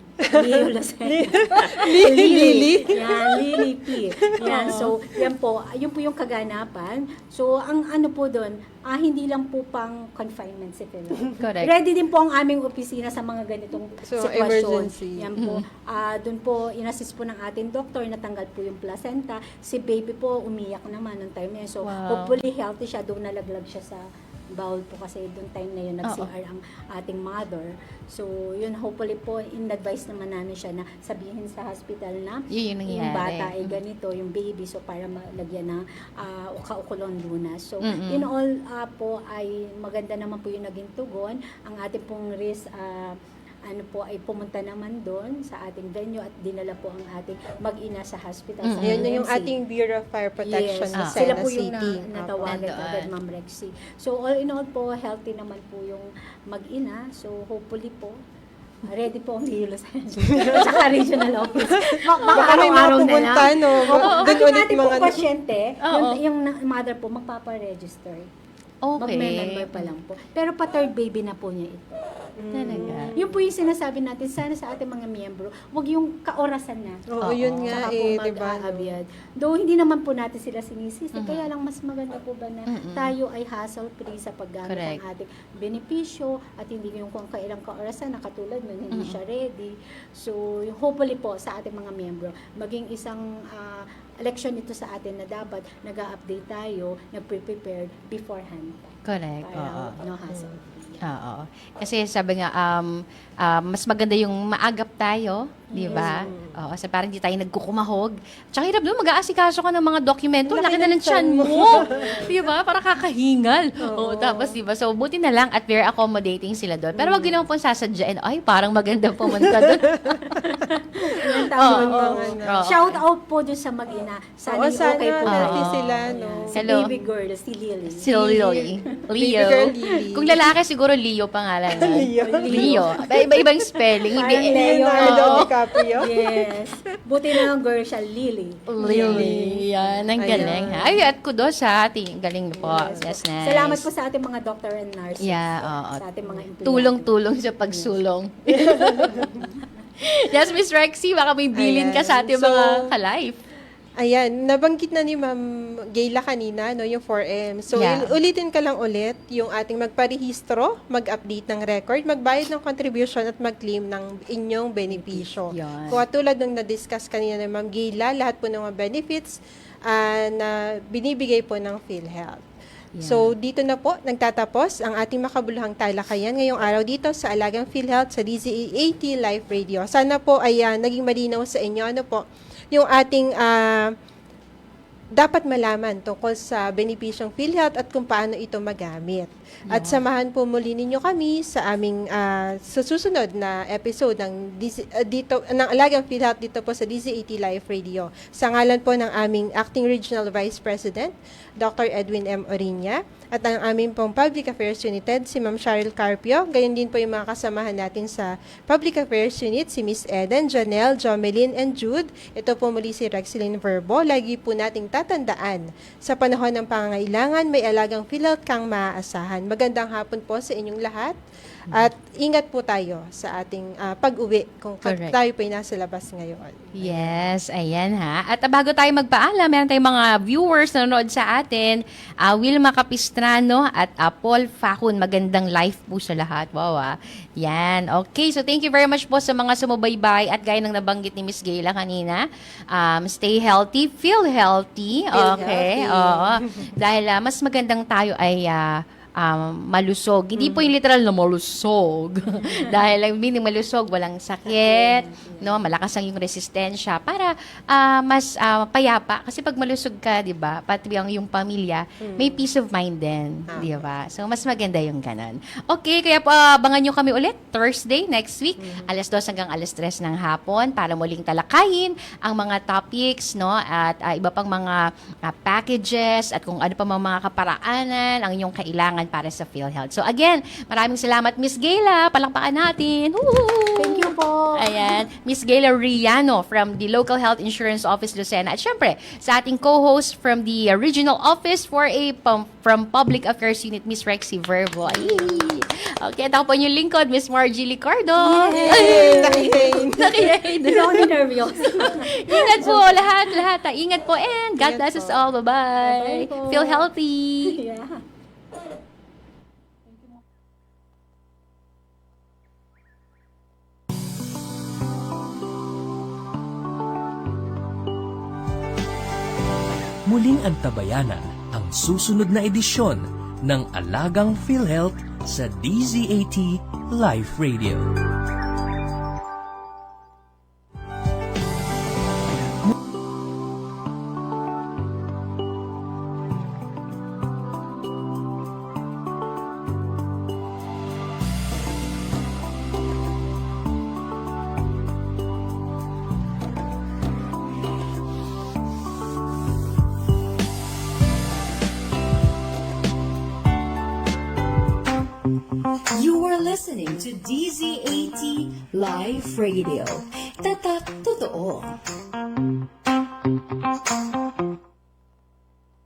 [SPEAKER 8] Lily. Yan, Lily P. Yan, so, yun po yung kaganapan. So, ang ano po doon, hindi lang po pang confinement si PhilHealth.
[SPEAKER 6] Correct.
[SPEAKER 8] Ready din po ang aming opisina sa mga ganitong
[SPEAKER 7] So,
[SPEAKER 8] sitwasyon.
[SPEAKER 7] emergency.
[SPEAKER 8] Yan po. Doon po, inassist po ng ating doktor, natanggal po yung placenta. Si baby po, umiyak naman ng time na yun. So, hopefully healthy siya. Doon nalaglag siya sa bawal po kasi doon time na yun nag-CR ang ating mother. So, yun, hopefully po, in-advise naman namin siya na sabihin sa hospital na
[SPEAKER 6] Yun yung nangyari.
[SPEAKER 8] yung bata ay ganito, yung baby, so para malagyan ng kaukulong lunas. So, in all po ay maganda naman po yung naging tugon. Ang ating pong risk, ay pumunta naman doon sa ating venue at dinala po ang ating mag-ina sa hospital. Sa
[SPEAKER 7] Yun yung
[SPEAKER 8] NMC.
[SPEAKER 7] ating Bureau of Fire Protection
[SPEAKER 8] Yes.
[SPEAKER 7] sa
[SPEAKER 8] Sila
[SPEAKER 7] Sena
[SPEAKER 8] po yung
[SPEAKER 7] City.
[SPEAKER 8] natawagan
[SPEAKER 6] Nandoon.
[SPEAKER 8] agad, Ma'am Rexy. So, all in all po, healthy naman po yung mag-ina. So, hopefully po, ready po ang Lilo sa saka regional office.
[SPEAKER 7] Baka may mga pumunta, no?
[SPEAKER 8] Ang
[SPEAKER 7] Doon ulit
[SPEAKER 8] ating
[SPEAKER 7] mga...
[SPEAKER 8] pong pasyente,
[SPEAKER 6] Oo.
[SPEAKER 8] yung mother po, magpaparegister.
[SPEAKER 6] Okay.
[SPEAKER 8] Magme-member pa lang po. Pero pa third baby na po niya ito.
[SPEAKER 6] Talaga.
[SPEAKER 8] Yun po yung sinasabi natin, sana sa ating mga miyembro, wag yung kaorasan na.
[SPEAKER 7] Oo, yun nga
[SPEAKER 8] Saka po
[SPEAKER 7] diba?
[SPEAKER 8] mag-aabyad. Though hindi naman po natin sila sinisisi, kaya lang mas maganda po ba na tayo ay hassle-free sa paggamit
[SPEAKER 6] Correct.
[SPEAKER 8] ng ating benepisyo at hindi yung kung kailang kaorasan na katulad nun, hindi siya ready. So, hopefully po sa ating mga miyembro, maging isang leksyon ito sa atin na dapat nag-update tayo, nag-prepare beforehand.
[SPEAKER 6] Correct.
[SPEAKER 8] Para no hassle.
[SPEAKER 6] Oo. Kasi sabi nga, mas maganda yung maagap tayo, di ba? Oo, kasi parang hindi tayo nagkukumahog. Tsaka hirap doon, mag-aasikaso ka ng mga dokumento, laki na ng tiyan mo. Di ba? Para kakahingal. Oo, tapos di ba? So, buti na lang at very accommodating sila doon. Pero wag yun naman po sasadyain, ay, parang maganda pumunta doon.
[SPEAKER 8] Yan, tama po.
[SPEAKER 6] Oo.
[SPEAKER 8] Shout out po dun sa mag-ina. Sana yung okay po
[SPEAKER 7] healthy
[SPEAKER 8] natin.
[SPEAKER 7] sila, no?
[SPEAKER 8] Si
[SPEAKER 6] Hello.
[SPEAKER 8] baby girl, si Lily.
[SPEAKER 6] Si Lily. Leo.
[SPEAKER 7] girl Lily.
[SPEAKER 6] Kung lalaki, siguro Leo pangalan. Leo. Iba-ibang spelling.
[SPEAKER 8] Parang
[SPEAKER 6] Hindi.
[SPEAKER 8] Leo.
[SPEAKER 7] Leonardo
[SPEAKER 6] Oo.
[SPEAKER 7] DiCaprio.
[SPEAKER 8] Yes. Buti na lang girl siya, Lily.
[SPEAKER 6] Lily. Yan, ang galing. Ha? Ay, at kudos sa ating galing po. That's nice.
[SPEAKER 8] Salamat po sa ating mga doctor and nurses.
[SPEAKER 6] Yeah, oo.
[SPEAKER 8] Sa ating mga empleyado.
[SPEAKER 6] Tulong-tulong sa pagsulong. Yes, Miss Rexy, baka may bilin ka sa ating
[SPEAKER 7] Ayan. So,
[SPEAKER 6] mga ka-life.
[SPEAKER 7] Ayan, nabanggit na ni Ma'am Gayla kanina, no, yung 4M. So,
[SPEAKER 6] Yeah.
[SPEAKER 7] ulitin ka lang ulit yung ating magparehistro, mag-update ng record, magbayad ng contribution at mag-claim ng inyong benepisyo.
[SPEAKER 6] Yan.
[SPEAKER 7] Kung tulad ng na-discuss kanina ni Ma'am Gayla, lahat po ng mga benefits na binibigay po ng PhilHealth. So, dito na po nagtatapos ang ating makabuluhang talakayan ngayong araw dito sa Alagang PhilHealth sa DZAT Live Radio. Sana po ay naging malinaw sa inyo ano po yung ating dapat malaman tungkol sa benepisyong PhilHealth at kung paano ito magamit. At samahan po muli ninyo kami sa aming susunod na episode ng ng Alagang PhilHealth dito po sa DZAT Live Radio. Sa ngalan po ng aming Acting Regional Vice President, Dr. Edwin M. Oriña, at ang aming pong Public Affairs Unit Head, si Ma'am Cheryl Carpio. Gayon din po yung mga kasamahan natin sa Public Affairs Unit, si Miss Eden, Janelle, Jomelyn, and Jude. Ito po muli si Rexilyn Verbo. Lagi po nating tatandaan, sa panahon ng pangangailangan, may alagang PhilHealth kang maaasahan. Magandang hapon po sa inyong lahat. At ingat po tayo sa ating pag-uwi kung
[SPEAKER 6] Correct.
[SPEAKER 7] tayo po ay nasa labas ngayon.
[SPEAKER 6] Yes, ayan ha. At bago tayo magpaalam, meron tayong mga viewers na nanonood sa atin. Wilma Capistrano at Paul Facun. Magandang live po sa lahat. Wow. Yan. Okay, so thank you very much po sa mga sumubaybay at gaya ng nabanggit ni Miss Gayla kanina. Stay healthy, feel healthy. Okay, oo. Dahil mas magandang tayo ay malusog. Hindi po yung literal na malusog. Dahil meaning malusog, walang sakit, no, malakas ang yung resistensya para mas payapa. Kasi pag malusog ka, 'di ba? Pati ang yung pamilya, may peace of mind din, 'di ba? So mas maganda yung ganun. Okay, kaya po abangan niyo kami ulit Thursday next week, alas 2 hanggang alas 3 ng hapon para muling talakayin ang mga topics, no, at iba pang mga packages at kung ano pa mga kaparaanan ang inyong kailangan para sa PhilHealth. So again, maraming salamat Miss Gayla. Palakpakan natin. Woo!
[SPEAKER 8] Thank you po.
[SPEAKER 6] Ayan, Miss Gayla Riano from the Local Health Insurance Office Lucena. At syempre, sa ating co-host from the Regional Office from Public Affairs Unit, Miss Rexy Verbo. Ay! Okay, at ako po yung lingkod, Miss Margie Licardo. Nakiyain.
[SPEAKER 8] Hindi ako nervyos.
[SPEAKER 6] Ingat po lahat. Ingat po and God bless us all. Bye-bye.
[SPEAKER 8] Bye po.
[SPEAKER 6] Feel healthy.
[SPEAKER 8] Yeah.
[SPEAKER 5] Muling antabayanan ang susunod na edisyon ng Alagang PhilHealth sa DZAT Live Radio.
[SPEAKER 11] You are listening to DZAT Live Radio. Tatak Totoo.